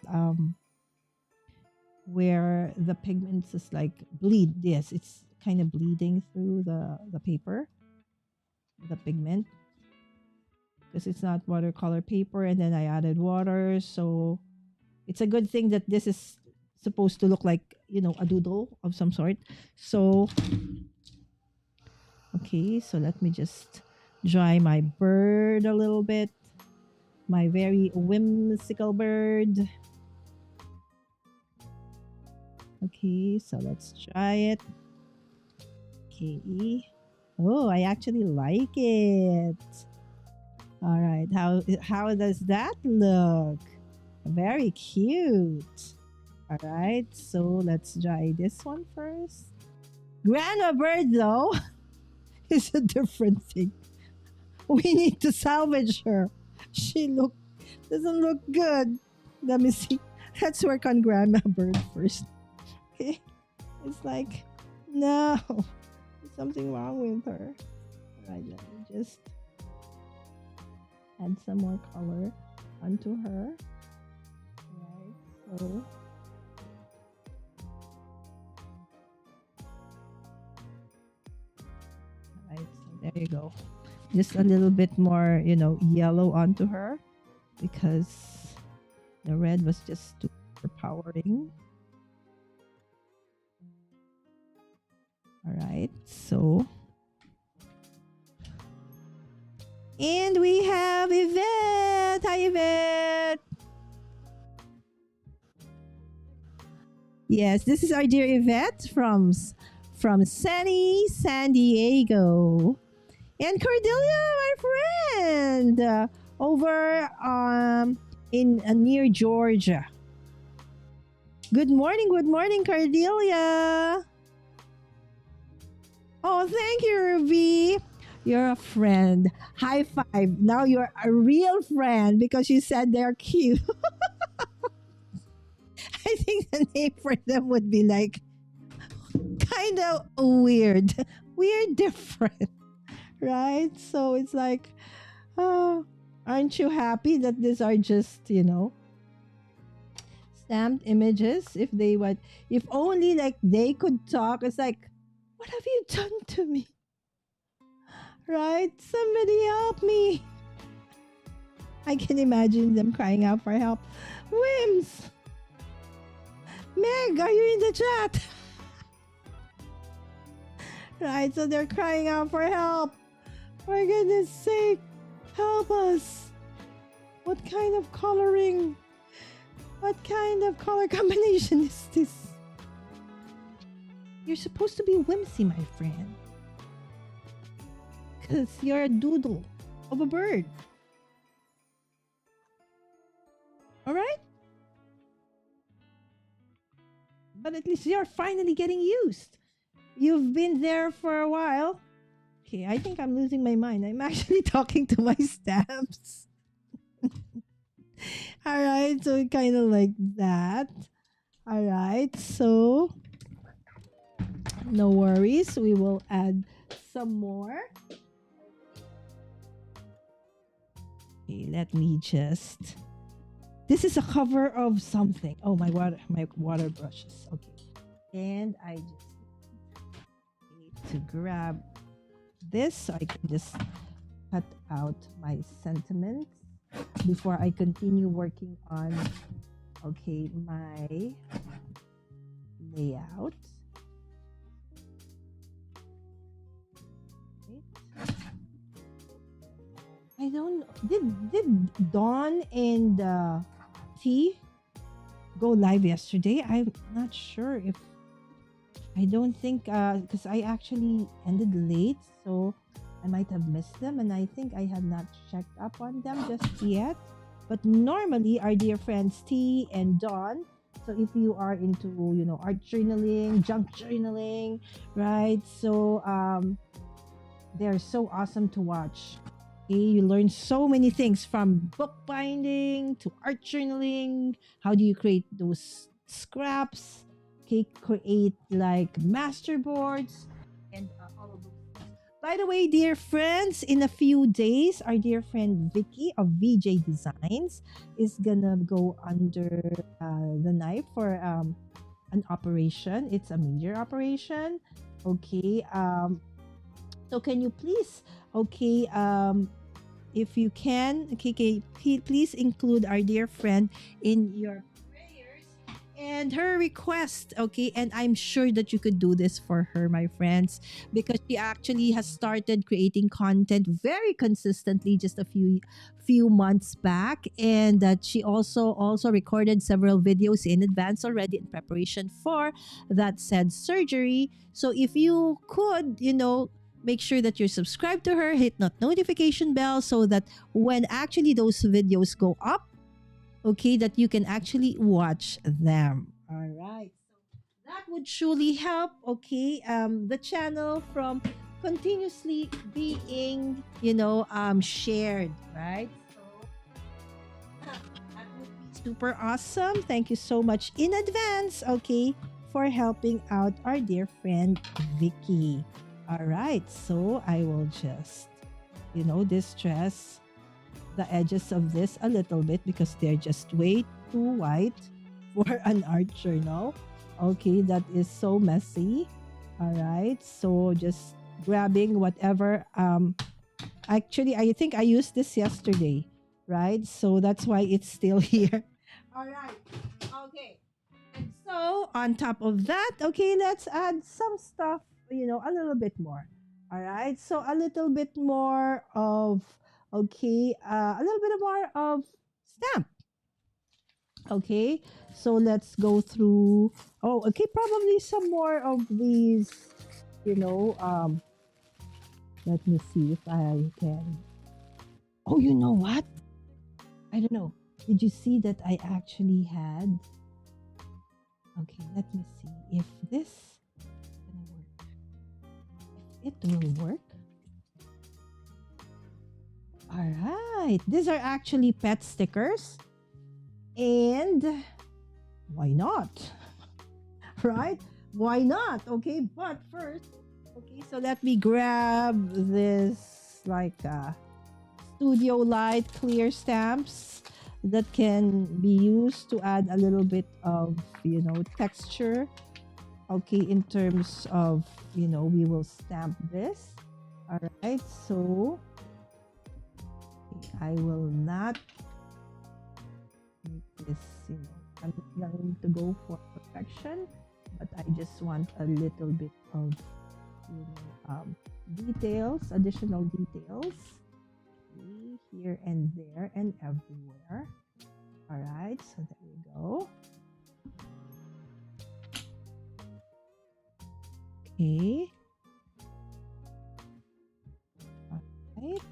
A: Where the pigments is like bleed. Yes, it's kind of bleeding through the paper, the pigment, because it's not watercolor paper. And then I added water, so it's a good thing that this is supposed to look like, a doodle of some sort. So, okay, so let me just dry my bird a little bit. My very whimsical bird. Okay, so let's try it. Okay. Oh, I actually like it. All right, how does that look? Very cute. All right, so let's dry this one first. Grandma bird, though, is a different thing. We need to salvage her. She doesn't look good. Let me see. Let's work on grandma bird first. Okay, it's like, no, there's something wrong with her. All right, let me just add some more color onto her. Right, so right, so there you go. Just a little bit more, yellow onto her, because the red was just too overpowering. All right, so. And we have Yvette. Hi, Yvette. Yes, this is our dear Yvette from sunny San Diego. And Cordelia, my friend, over in near Georgia. Good morning, Cordelia. Oh, thank you, Ruby. You're a friend. High five. Now you're a real friend because you said they're cute. I think the name for them would be like kind of weird. Weird different. Right? So it's like, aren't you happy that these are just, stamped images? If only like they could talk. It's like, what have you done to me? Right? Somebody help me. I can imagine them crying out for help. Wims! Meg, are you in the chat? Right, so they're crying out for help. For goodness sake, help us. What kind of coloring? What kind of color combination is this? You're supposed to be whimsy, my friend. Because you're a doodle of a bird. Alright? But at least you're finally getting used. You've been there for a while. Okay, I think I'm losing my mind. I'm actually talking to my stamps. Alright, so kind of like that. Alright, so no worries. We will add some more. Okay, let me just. This is a cover of something. Oh, my water brushes. Okay, and I just need to grab this so I can just cut out my sentiments before I continue working on my layout. I don't did Dawn and T go live yesterday? I'm not sure if I don't think because I actually ended late, so I might have missed them, and I think I have not checked up on them just yet. But normally, our dear friends T and Dawn. So if you are into art journaling, junk journaling, right? So they're so awesome to watch. Okay, you learn so many things from bookbinding to art journaling. How do you create those scraps? Okay, create like master boards and all of those. By the way, dear friends, in a few days, our dear friend Vicky of VJ Designs is gonna go under the knife for an operation. It's a major operation. Okay. So can you please, okay, if you can, okay, please include our dear friend in your prayers and her request, okay? And I'm sure that you could do this for her, my friends, because she actually has started creating content very consistently just a few months back, and that she also recorded several videos in advance already in preparation for that said surgery. So if you could, make sure that you're subscribed to her, hit that notification bell so that when actually those videos go up, okay, that you can actually watch them. All right. So that would surely help, okay, the channel from continuously being, shared, right? So that would be super awesome. Thank you so much in advance, okay, for helping out our dear friend Vicky. All right, so I will just, distress the edges of this a little bit because they're just way too white for an art journal. Okay, that is so messy. All right, so just grabbing whatever. Actually, I think I used this yesterday, right? So that's why it's still here. All right, okay. And so on top of that, okay, let's add some stuff, a little bit more. All right. So a little bit more of, okay, a little bit more of stamp. Okay. So let's go through, oh, okay, probably some more of these, you know, um, let me see if I can. Oh, you know what? I don't know. Did you see that I actually had? Okay, let me see if this gonna work. If it will work. All right. These are actually pet stickers. And why not? Right? Why not? Okay, but first, okay, so let me grab this like studio light clear stamps that can be used to add a little bit of, texture. Okay, in terms of, we will stamp this. All right, so I will not make this, I'm not going to go for perfection, but I just want a little bit of, details, additional details, okay, here and there and everywhere. All right, so there we go. Okay. All right.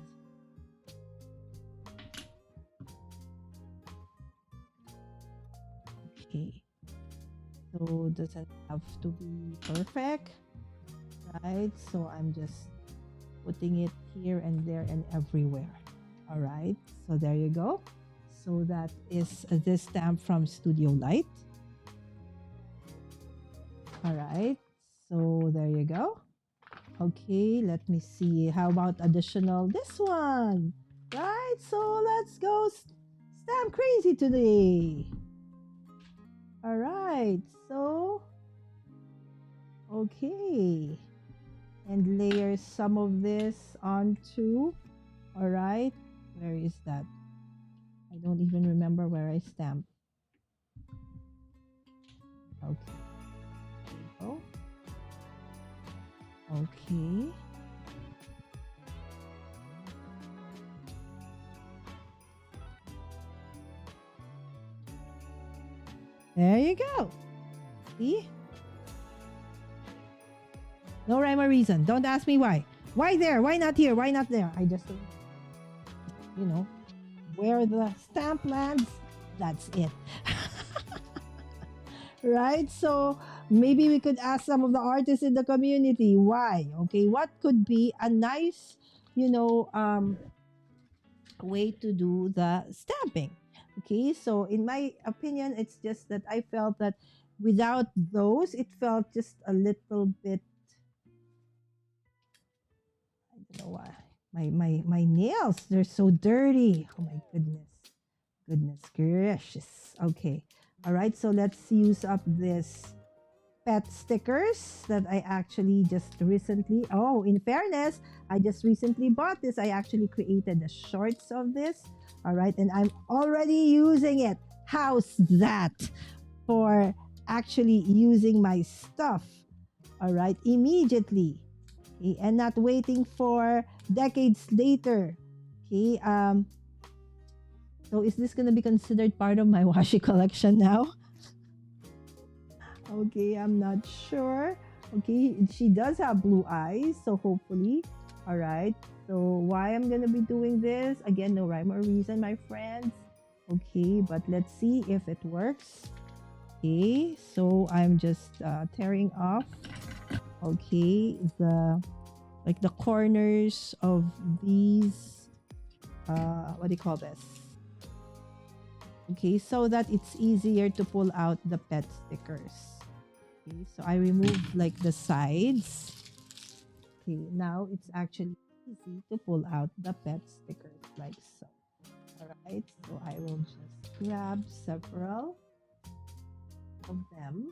A: Okay. So it doesn't have to be perfect, right? So I'm just putting it here and there and everywhere. All right. So there you go. So that is this stamp from Studio Light. All right. So there you go. Okay, let me see. How about additional this one? Right? So let's go stamp crazy today. All right. So okay. And layer some of this onto. All right. Where is that? I don't even remember where I stamped. Okay. There you go. Okay. There you go. See? No rhyme or reason. Don't ask me why. Why there? Why not here? Why not there? I just, you know, where the stamp lands, that's it. Right? So maybe we could ask some of the artists in the community why. Okay, what could be a nice, you know, way to do the stamping? Okay, so in my opinion, it's just that I felt that without those, it felt just a little bit. I don't know why. My nails, they're so dirty. Oh my goodness. Goodness gracious. Okay. All right. So let's use up this pet stickers that I actually just recently. Oh, in fairness, I just recently bought this. I actually created the shorts of this. All right. And I'm already using it. How's that for actually using my stuff? All right. Immediately. Okay. And not waiting for decades later. Okay. So is this gonna be considered part of my washi collection now? Okay, I'm not sure. Okay, she does have blue eyes, so hopefully. All right. So why I'm gonna be doing this? Again, no rhyme or reason, my friends. Okay, but let's see if it works. Okay, so I'm just tearing off. Okay, the corners of these. What do you call this? Okay, so that it's easier to pull out the pet stickers. Okay, so I removed like the sides. Okay, now it's actually easy to pull out the pet stickers like so. All right, so I will just grab several of them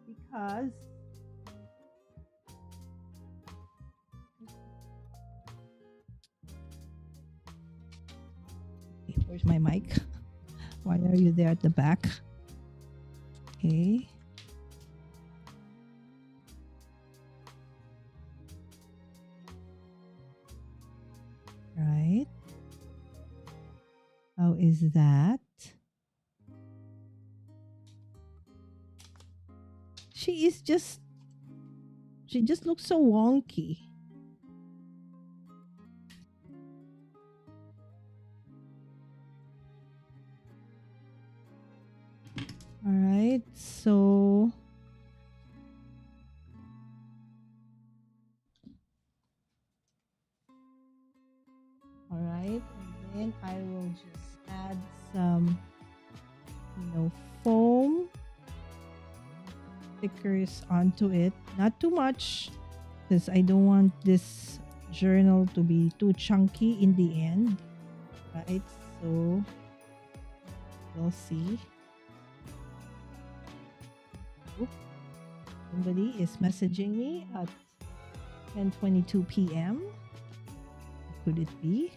A: because where's my mic? Why are you there at the back? Okay. Right. How is that? She just looks so wonky. All right. So all right, and then I will just add some, foam stickers onto it. Not too much, because I don't want this journal to be too chunky in the end. Right, so we'll see. Oop. Somebody is messaging me at 10:22 p.m. Could it be?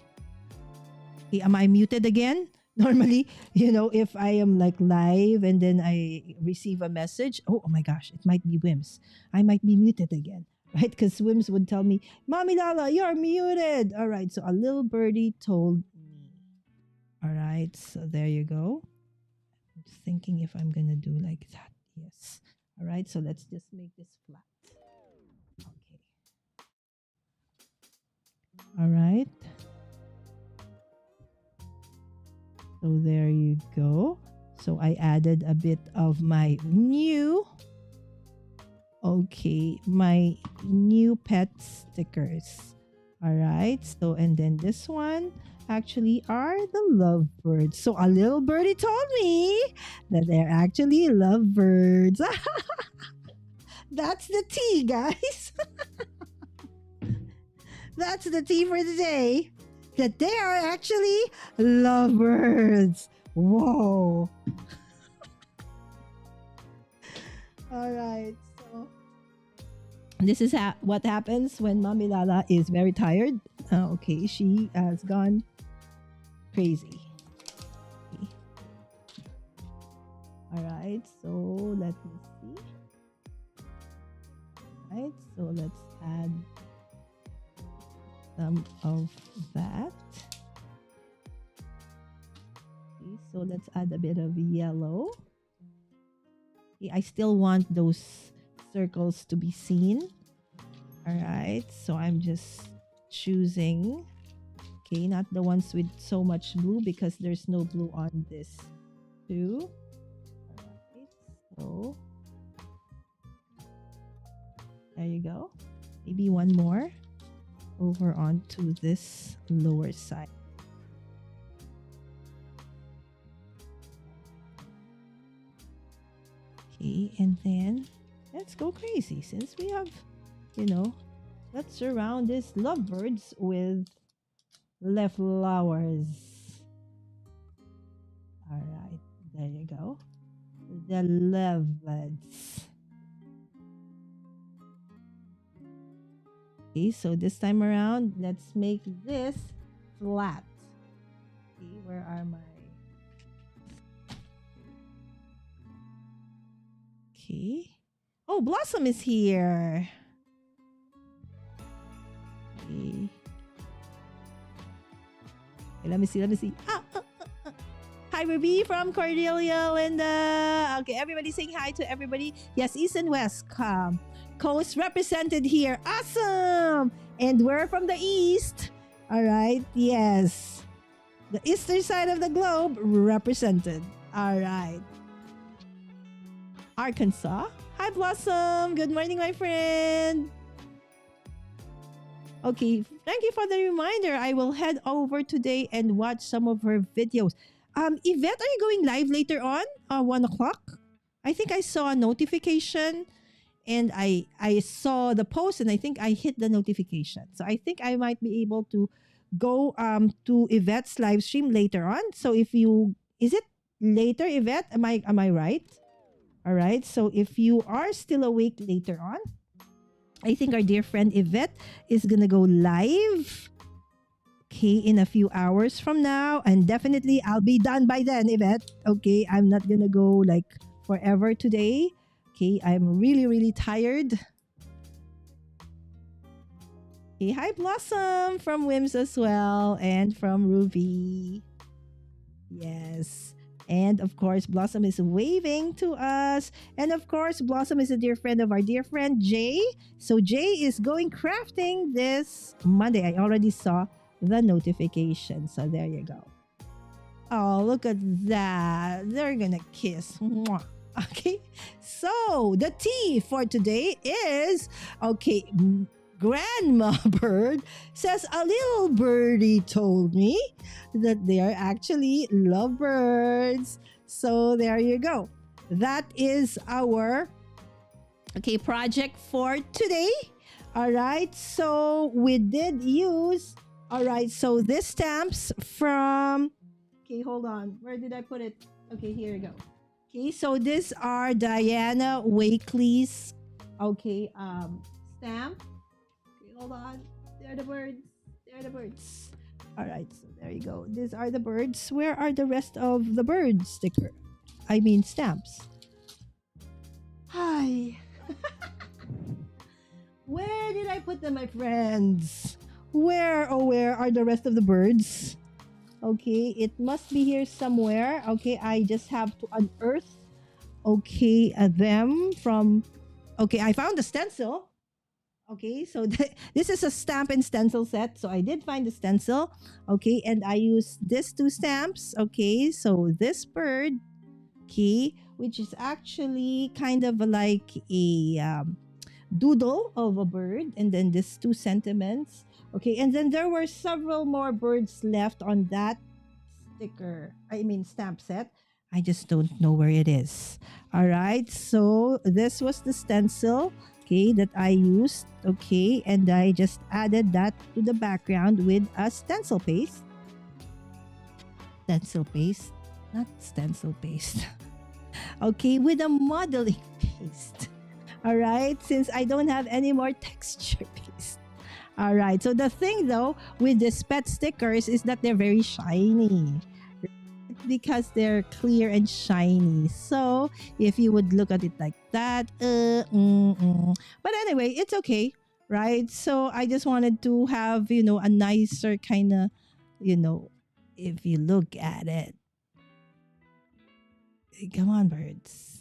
A: Okay, am I muted again? Normally, if I am like live and then I receive a message, oh my gosh, it might be Wims. I might be muted again, right? Because Wims would tell me, Mommy Lala, you're muted. All right, so a little birdie told me. All right, so there you go. I'm just thinking if I'm going to do like that. Yes. All right, so let's just make this flat. Okay. All right. So there you go. So I added a bit of my new pet stickers. All right. So, and then this one actually are the lovebirds. So a little birdie told me that they're actually lovebirds. That's the tea, guys. That's the tea for the day. That they are actually lovebirds. Whoa. All right. So this is what happens when Mommy Lala is very tired. Okay, she has gone crazy. Okay. All right. So let me see. All right. So let's add some of that. Okay, so let's add a bit of yellow. I still want those circles to be seen. All right, so I'm just choosing. Okay, not the ones with so much blue because there's no blue on this too. All right, so there you go. Maybe one more over onto this lower side. Okay, and then let's go crazy since we have, you know, let's surround these lovebirds with left flowers. All right, there you go. The lovebirds. Okay, so this time around, let's make this flat. Okay, where are my... Okay. Oh, Blossom is here. Okay. Okay, let me see. Hi, Ruby from Cordelia, Linda. Okay, everybody saying hi to everybody. Yes, East and West Coast represented here. Awesome. And we're from the East. All right. Yes. The eastern side of the globe represented. All right. Arkansas. Hi, Blossom. Good morning, my friend. Okay, thank you for the reminder. I will head over today and watch some of her videos. Yvette, are you going live later on? 1 o'clock? I think I saw a notification and I saw the post and I think I hit the notification. So I think I might be able to go to Yvette's live stream later on. So if you... Is it later, Yvette? Am I right? All right. So if you are still awake later on, I think our dear friend Yvette is going to go live. Okay, in a few hours from now. And definitely I'll be done by then, Yvette. Okay, I'm not going to go like forever today. Okay, I'm really, really tired. Okay, hi Blossom from Wims as well. And from Ruby. Yes. And of course, Blossom is waving to us. And of course, Blossom is a dear friend of our dear friend Jay. So Jay is going crafting this Monday. I already saw the notification. So there you go. Oh, look at that. They're gonna kiss. Mwah. Okay. So the tea for today is, okay, Grandma Bird says a little birdie told me that they are actually lovebirds. So there you go. That is our project for today. All right. So we did use, all right. So this stamps from, okay, hold on. Where did I put it? Okay, here you go. Okay, so these are Diana Wakely's stamp. Hold on. They're the birds. They're the birds. All right. So there you go. These are the birds. Where are the rest of the bird sticker? I mean stamps. Hi. Where did I put them, my friends? Where are the rest of the birds? Okay. It must be here somewhere. Okay. I just have to unearth. Okay. Them from. Okay. I found the stencil. Okay, so this is a stamp and stencil set. So I did find the stencil. Okay, and I used these two stamps. Okay, so this bird, okay, which is actually kind of like a doodle of a bird. And then these two sentiments. Okay, and then there were several more birds left on that stamp set. I just don't know where it is. All right, so this was the stencil. Okay, that I used. Okay, and I just added that to the background with a stencil paste. Stencil paste, not stencil paste. Okay, with a modeling paste. All right, since I don't have any more texture paste. All right, so the thing though with these pet stickers is that they're very shiny. Because they're clear and shiny. So if you would look at it like that, but anyway, it's okay, right? So I just wanted to have, a nicer kind of, if you look at it. Come on, birds.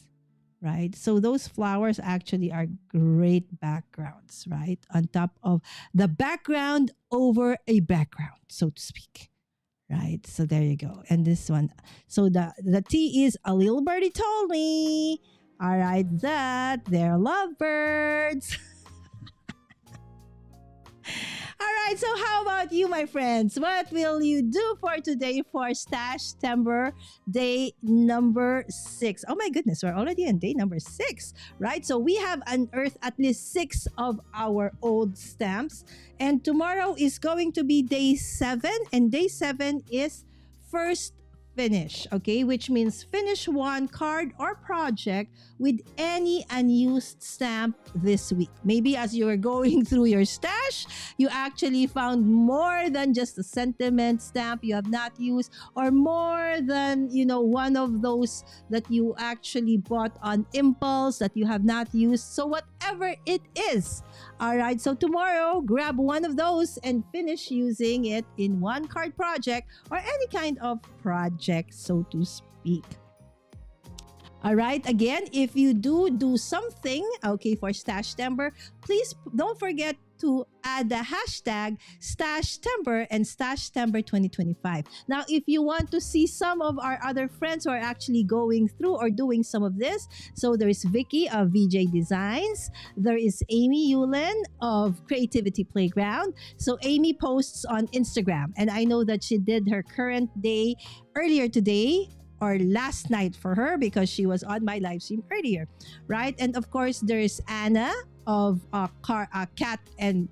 A: right? So those flowers actually are great backgrounds, right? On top of the background over a background, so to speak. Right. So there you go. And this one. So the T is a little birdie told me. All right, that they're lovebirds. All right, so how about you, my friends? What will you do for today for Stash-tember day number 6? Oh my goodness, we're already on day number 6, right? So we have unearthed at least 6 of our old stamps. And tomorrow is going to be day 7. And day 7 is first finish, okay? Which means finish one card or project with any unused stamp this week. Maybe as you were going through your stash, you actually found more than just a sentiment stamp you have not used, or more than, one of those that you actually bought on impulse that you have not used. So whatever it is, all right, so tomorrow, grab one of those and finish using it in one card project or any kind of project, so to speak. All right. Again, if you do something, okay, for Stash-tember, please don't forget to add the hashtag Stash-tember and Stash-tember 2025. Now, if you want to see some of our other friends who are actually going through or doing some of this, so there is Vicky of VJ Designs. There is Amy Yulin of Creativity Playground. So Amy posts on Instagram, and I know that she did her current day earlier today, or last night for her, because she was on my live stream earlier, right? And of course, there's Anna of Cat and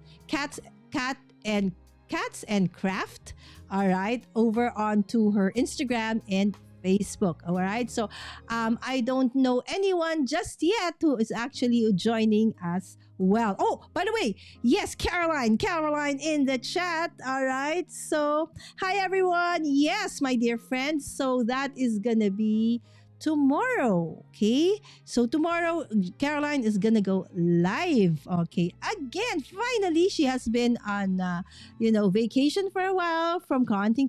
A: Craft. All right, over onto her Instagram and Facebook. All right, so I don't know anyone just yet who is actually joining us. Well, oh, by the way, yes, Caroline in the chat. All right, so hi everyone. Yes, my dear friends, so that is gonna be tomorrow. Okay, so tomorrow Caroline is gonna go live. Okay, again, finally she has been on vacation for a while from creating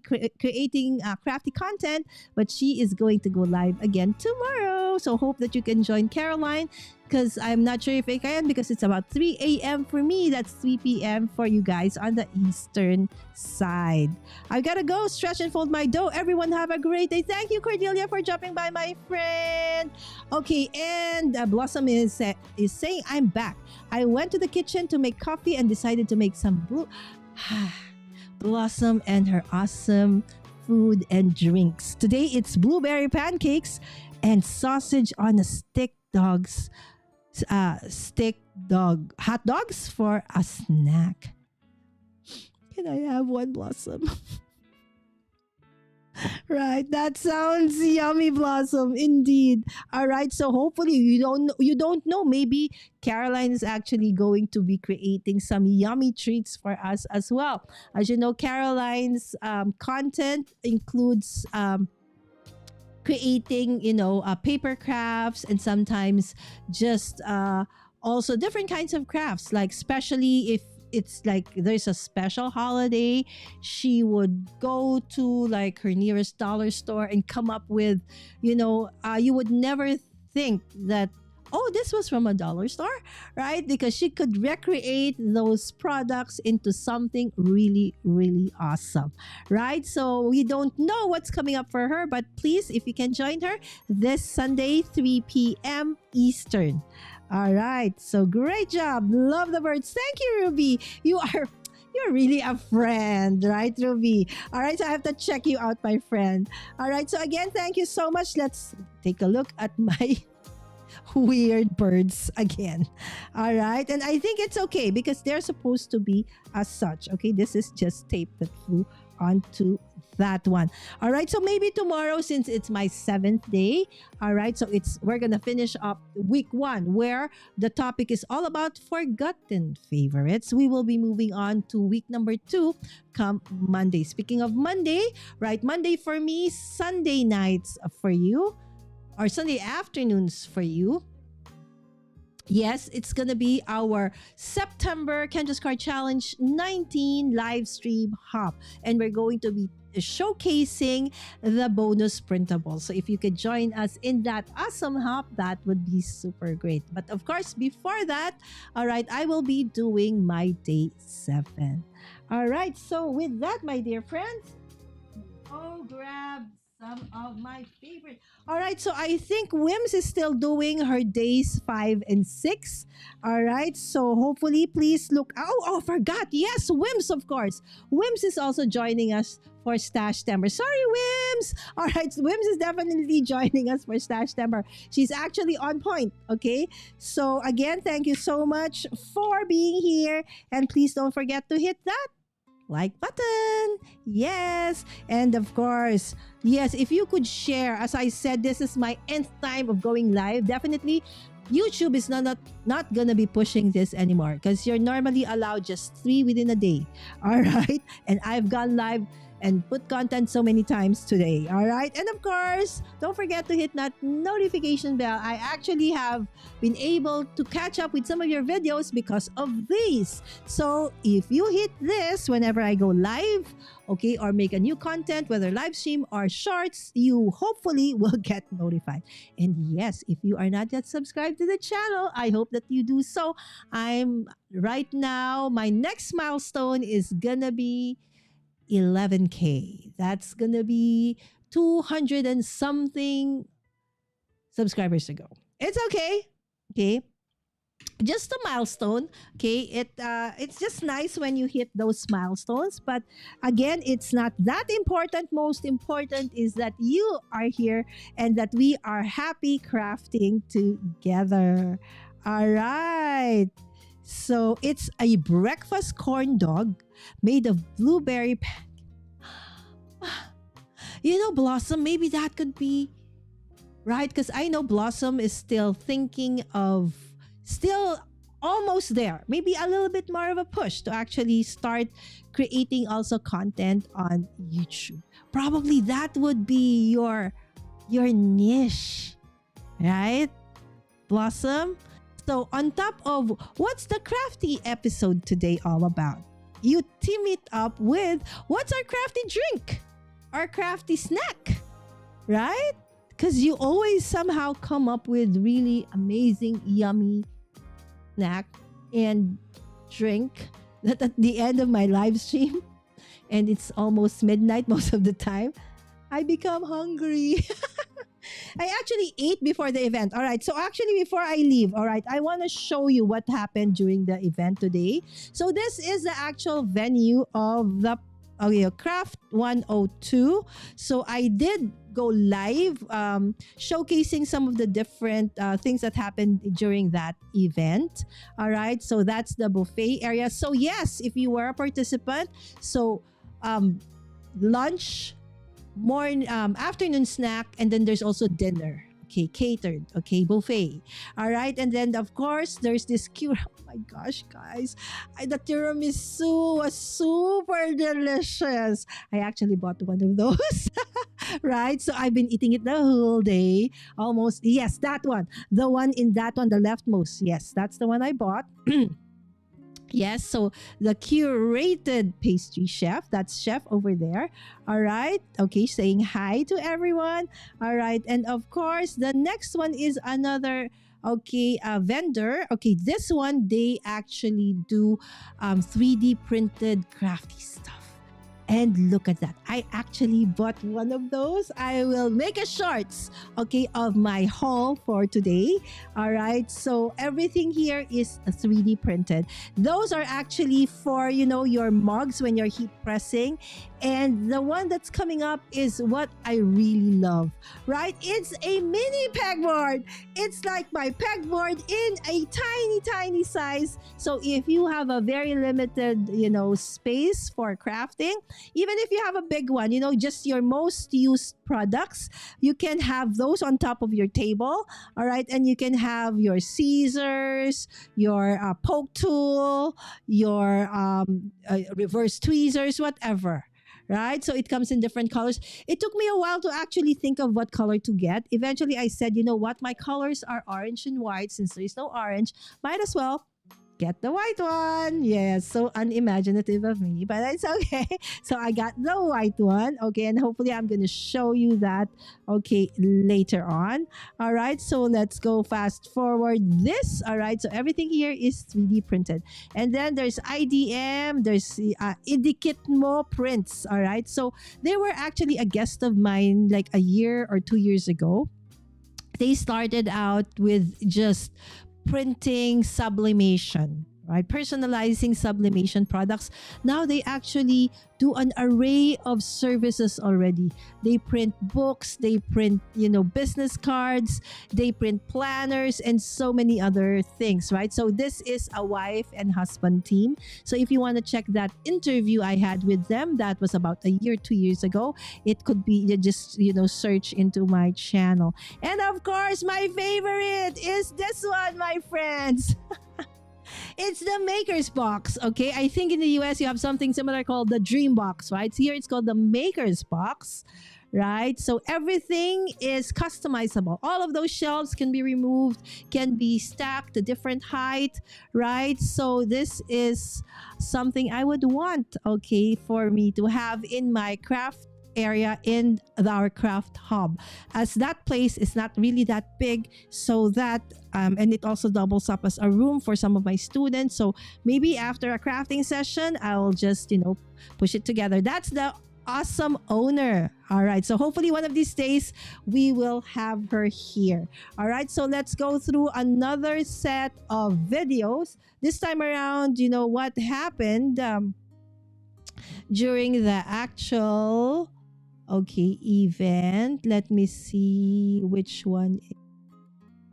A: crafty content, but she is going to go live again tomorrow. So hope that you can join Caroline, because I'm not sure if I can, because it's about 3 a.m. for me. That's 3 p.m. for you guys on the eastern side. I gotta go stretch and fold my dough. Everyone have a great day. Thank you, Cordelia, for dropping by, my friend. Okay, and Blossom is saying, I'm back. I went to the kitchen to make coffee and decided to make some blue. Blossom and her awesome food and drinks. Today it's blueberry pancakes and sausage on a hot dogs for a snack. Can I have one, Blossom? Right, that sounds yummy, Blossom, indeed. All right, so hopefully you don't know, maybe Caroline is actually going to be creating some yummy treats for us as well. As you know, Caroline's content includes creating, paper crafts, and sometimes just also different kinds of crafts, like especially if it's like there's a special holiday, she would go to like her nearest dollar store and come up with, you would never think that, oh, this was from a dollar store, right? Because she could recreate those products into something really, really awesome, right? So we don't know what's coming up for her, but please, if you can join her this Sunday, 3 p.m. Eastern. All right. So great job. Love the birds. Thank you, Ruby. You're really a friend, right, Ruby? All right, so I have to check you out, my friend. All right, so again, thank you so much. Let's take a look at my weird birds again. All right, and I think it's okay because they're supposed to be as such. Okay, this is just tape that flew onto that one. All right, so maybe tomorrow, since it's my 7th day, all right, so we're gonna finish up week 1 where the topic is all about forgotten favorites. We will be moving on to week number 2 come Monday. Speaking of Monday, right, Monday for me, Sunday nights for you, or Sunday afternoons for you. Yes, it's going to be our September Canvas Card Challenge 19 live stream hop. And we're going to be showcasing the bonus printable. So if you could join us in that awesome hop, that would be super great. But of course, before that, all right, I will be doing my day 7. All right, so with that, my dear friends, go grab some of my favorite. All right, so I think Wims is still doing her days 5 and 6. All right, so hopefully, please look. Oh, forgot. Yes, Wims, of course. Wims is also joining us for Stash-tember. Sorry, Wims. All right, so Wims is definitely joining us for Stash-tember. She's actually on point. Okay, so again, thank you so much for being here, and please don't forget to hit that like button. Yes. And of course, yes, if you could share, as I said, this is my nth time of going live. Definitely, YouTube is not gonna be pushing this anymore because you're normally allowed just 3 within a day. All right. And I've gone live and put content so many times today. All right. And of course, don't forget to hit that notification bell. I actually have been able to catch up with some of your videos because of these. So if you hit this whenever I go live, okay, or make a new content, whether live stream or shorts, you hopefully will get notified. And yes, if you are not yet subscribed to the channel, I hope that you do so. I'm right now, my next milestone is gonna be 11K. That's gonna be 200 and something subscribers to go. It's okay. Okay. Just a milestone. Okay. It's just nice when you hit those milestones. But again, it's not that important. Most important is that you are here and that we are happy crafting together. All right. So it's a breakfast corn dog made of blueberry you know, Blossom, maybe that could be right because I know Blossom is still thinking of still almost there. Maybe a little bit more of a push to actually start creating also content on YouTube. Probably that would be your niche, right? Blossom. So on top of what's the crafty episode today all about? You team it up with what's our crafty drink? Our crafty snack, right? Because you always somehow come up with really amazing, yummy snack and drink that at the end of my live stream, and it's almost midnight most of the time, I become hungry. I actually ate before the event. All right. So actually before I leave, all right, I want to show you what happened during the event today. So this is the actual venue of the Craft 102. So I did go live showcasing some of the different things that happened during that event. All right. So that's the buffet area. So yes, if you were a participant, so lunch, morning, afternoon snack, and then there's also dinner. Okay, catered. Okay, buffet. All right, and then of course there's this cure. Oh my gosh, guys, the tiramisu was super delicious. I actually bought one of those. Right, so I've been eating it the whole day. Almost. Yes, that one. The one in that one, the leftmost. Yes, that's the one I bought. Yes, so the curated pastry chef, that's chef over there. All right. Okay, saying hi to everyone. All right. And of course, the next one is another vendor. Okay, this one they actually do 3D printed crafty stuff. And look at that. I actually bought one of those. I will make a shorts, okay, of my haul for today. All right. So everything here is 3D printed. Those are actually for, your mugs when you're heat pressing. And the one that's coming up is what I really love, right? It's a mini pegboard. It's like my pegboard in a tiny, tiny size. So if you have a very limited, space for crafting, even if you have a big one, just your most used products, you can have those on top of your table. All right. And you can have your scissors, your poke tool, your reverse tweezers, whatever. right? So it comes in different colors. It took me a while to actually think of what color to get. Eventually, I said, you know what? My colors are orange and white. Since there is no orange, might as well get the white one. Yes, so unimaginative of me, but it's okay. So I got the white one. Okay, and hopefully I'm going to show you that, okay, later on. All right, so let's go fast forward this. All right, so everything here is 3D printed. And then there's IDM, there's Idikitmo prints. All right, so they were actually a guest of mine like a year or 2 years ago. They started out with just printing sublimation, right? Personalizing sublimation products. Now they actually do an array of services already. They print books, they print, business cards, they print planners, and so many other things, right? So this is a wife and husband team. So if you want to check that interview I had with them, that was about a year, 2 years ago. It could be you just, search into my channel. And of course, my favorite is this one, my friends. It's the Maker's Box, okay? I think in the US you have something similar called the Dream Box, right? Here it's called the Maker's Box, right? So everything is customizable. All of those shelves can be removed, can be stacked a different height, right? So this is something I would want, okay, for me to have in my craft area in our craft hub, as that place is not really that big, so that and it also doubles up as a room for some of my students. So maybe after a crafting session I'll just push it together. That's the awesome owner. All right, so hopefully one of these days we will have her here. All right, so let's go through another set of videos. This time around, what happened during the actual event. Let me see which one.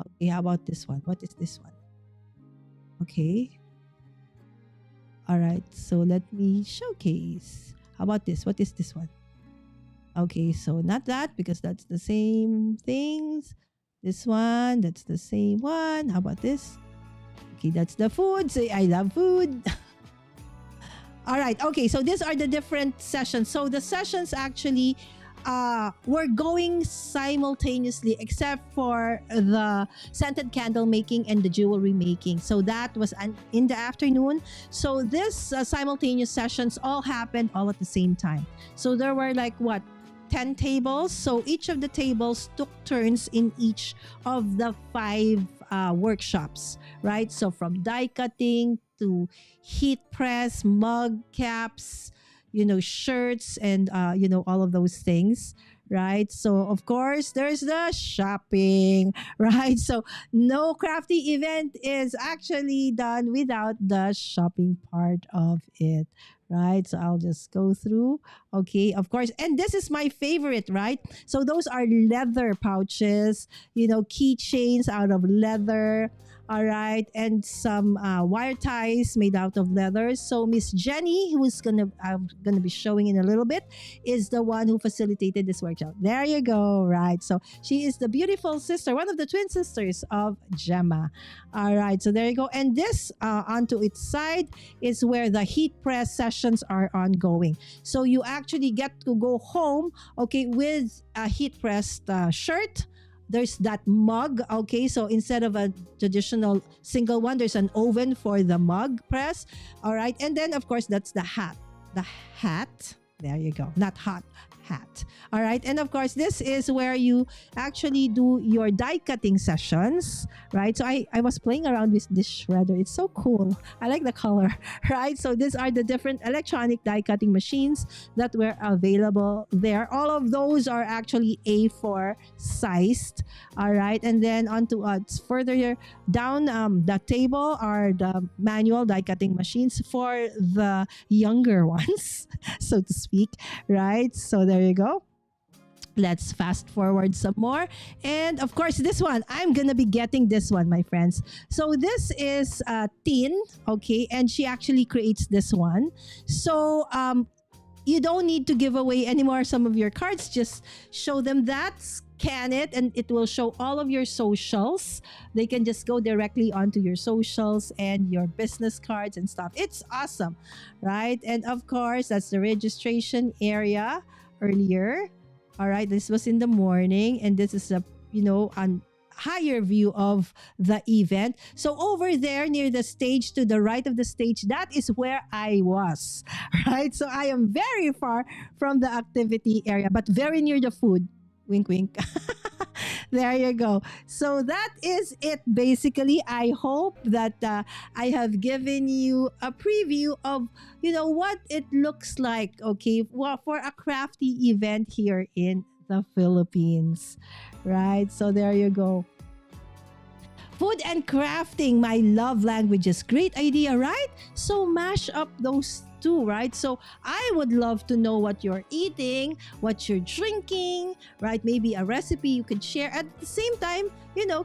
A: Okay, how about this one? What is this one? Okay. All right, so let me showcase. How about this? What is this one? Okay, so not that, because that's the same things. This one, that's the same one. How about this? Okay, that's the food. Say, I love food. All right. Okay. So these are the different sessions. So the sessions actually were going simultaneously, except for the scented candle making and the jewelry making. So that was in the afternoon. So this simultaneous sessions all happened all at the same time. So there were 10 tables. So each of the tables took turns in each of the 5 workshops, right? So from die cutting to heat press, mug caps, shirts, and all of those things, right? So of course there's the shopping, right? So no crafty event is actually done without the shopping part of it, right? So I'll just go through. Okay, of course. And this is my favorite, right? So those are leather pouches, keychains out of leather. All right, and some wire ties made out of leather. So Miss Jenny, who's I'm gonna be showing in a little bit, is the one who facilitated this workshop. There you go, right? So she is the beautiful sister, one of the twin sisters of Gemma. All right, so there you go. And this onto its side is where the heat press sessions are ongoing. So you actually get to go home, okay, with a heat pressed shirt. There's that mug, okay? So instead of a traditional single one, there's an oven for the mug press, all right? And then, of course, that's the hat. The hat, there you go. Not hot, hat. All right, and of course, this is where you actually do your die cutting sessions, right? So I was playing around with this shredder. It's so cool. I like the color, right? So these are the different electronic die cutting machines that were available there. All of those are actually A4 sized, all right? And then onto further here, down the table are the manual die cutting machines for the younger ones, so to speak, right? So there you go. Let's fast forward some more. And of course, this one, I'm going to be getting this one, my friends. So this is Tin, okay? And she actually creates this one. So you don't need to give away anymore some of your cards. Just show them that, scan it, and it will show all of your socials. They can just go directly onto your socials and your business cards and stuff. It's awesome, right? And of course, that's the registration area earlier. All right, this was in the morning, and this is a, on higher view of the event. So over there near the stage, to the right of the stage, that is where I was, right? So I am very far from the activity area, but very near the food. Wink, wink. There you go. So that is it basically. I hope that I have given you a preview of, what it looks like, okay, well, for a crafty event here in the Philippines, right? So there you go. Food and crafting, my love languages. Great idea, right? So mash up those two, right? So I would love to know what you're eating, what you're drinking, right? Maybe a recipe you could share at the same time,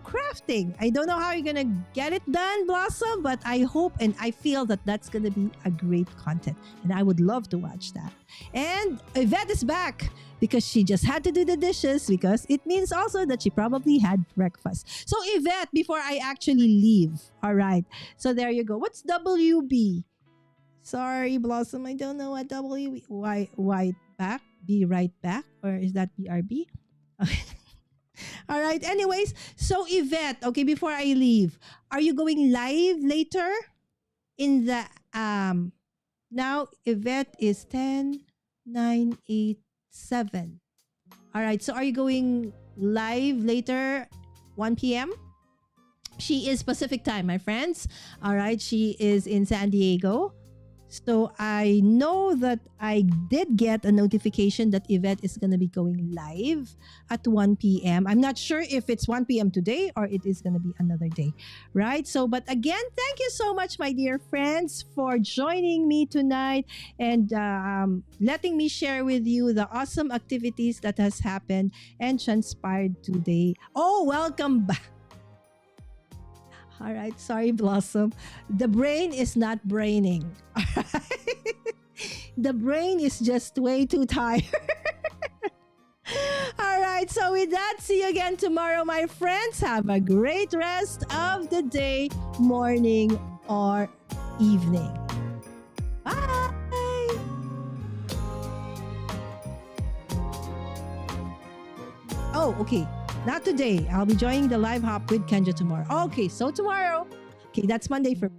A: crafting. I don't know how you're going to get it done, Blossom, but I hope and I feel that that's going to be a great content. And I would love to watch that. And Yvette is back because she just had to do the dishes, because it means also that she probably had breakfast. So Yvette, before I actually leave, all right. So there you go. What's WB? Sorry, Blossom, I don't know what WB. Why back? Be right back? Or is that BRB? All right. Anyways, so Yvette, okay, before I leave, are you going live later in the now Yvette is 10, 9, 8, 7. All right. So are you going live later 1 p.m.? She is Pacific time, my friends. All right. She is in San Diego. So I know that I did get a notification that Yvette is going to be going live at 1 p.m. I'm not sure if it's 1 p.m. today or it is going to be another day, right? So, but again, thank you so much, my dear friends, for joining me tonight and letting me share with you the awesome activities that has happened and transpired today. Oh, welcome back. All right. Sorry, Blossom. The brain is not braining. All right? The brain is just way too tired. All right. So with that, see you again tomorrow, my friends. Have a great rest of the day, morning, or evening. Bye. Oh, okay. Not today. I'll be joining the live hop with Kenja tomorrow. Okay, so tomorrow. Okay, that's Monday for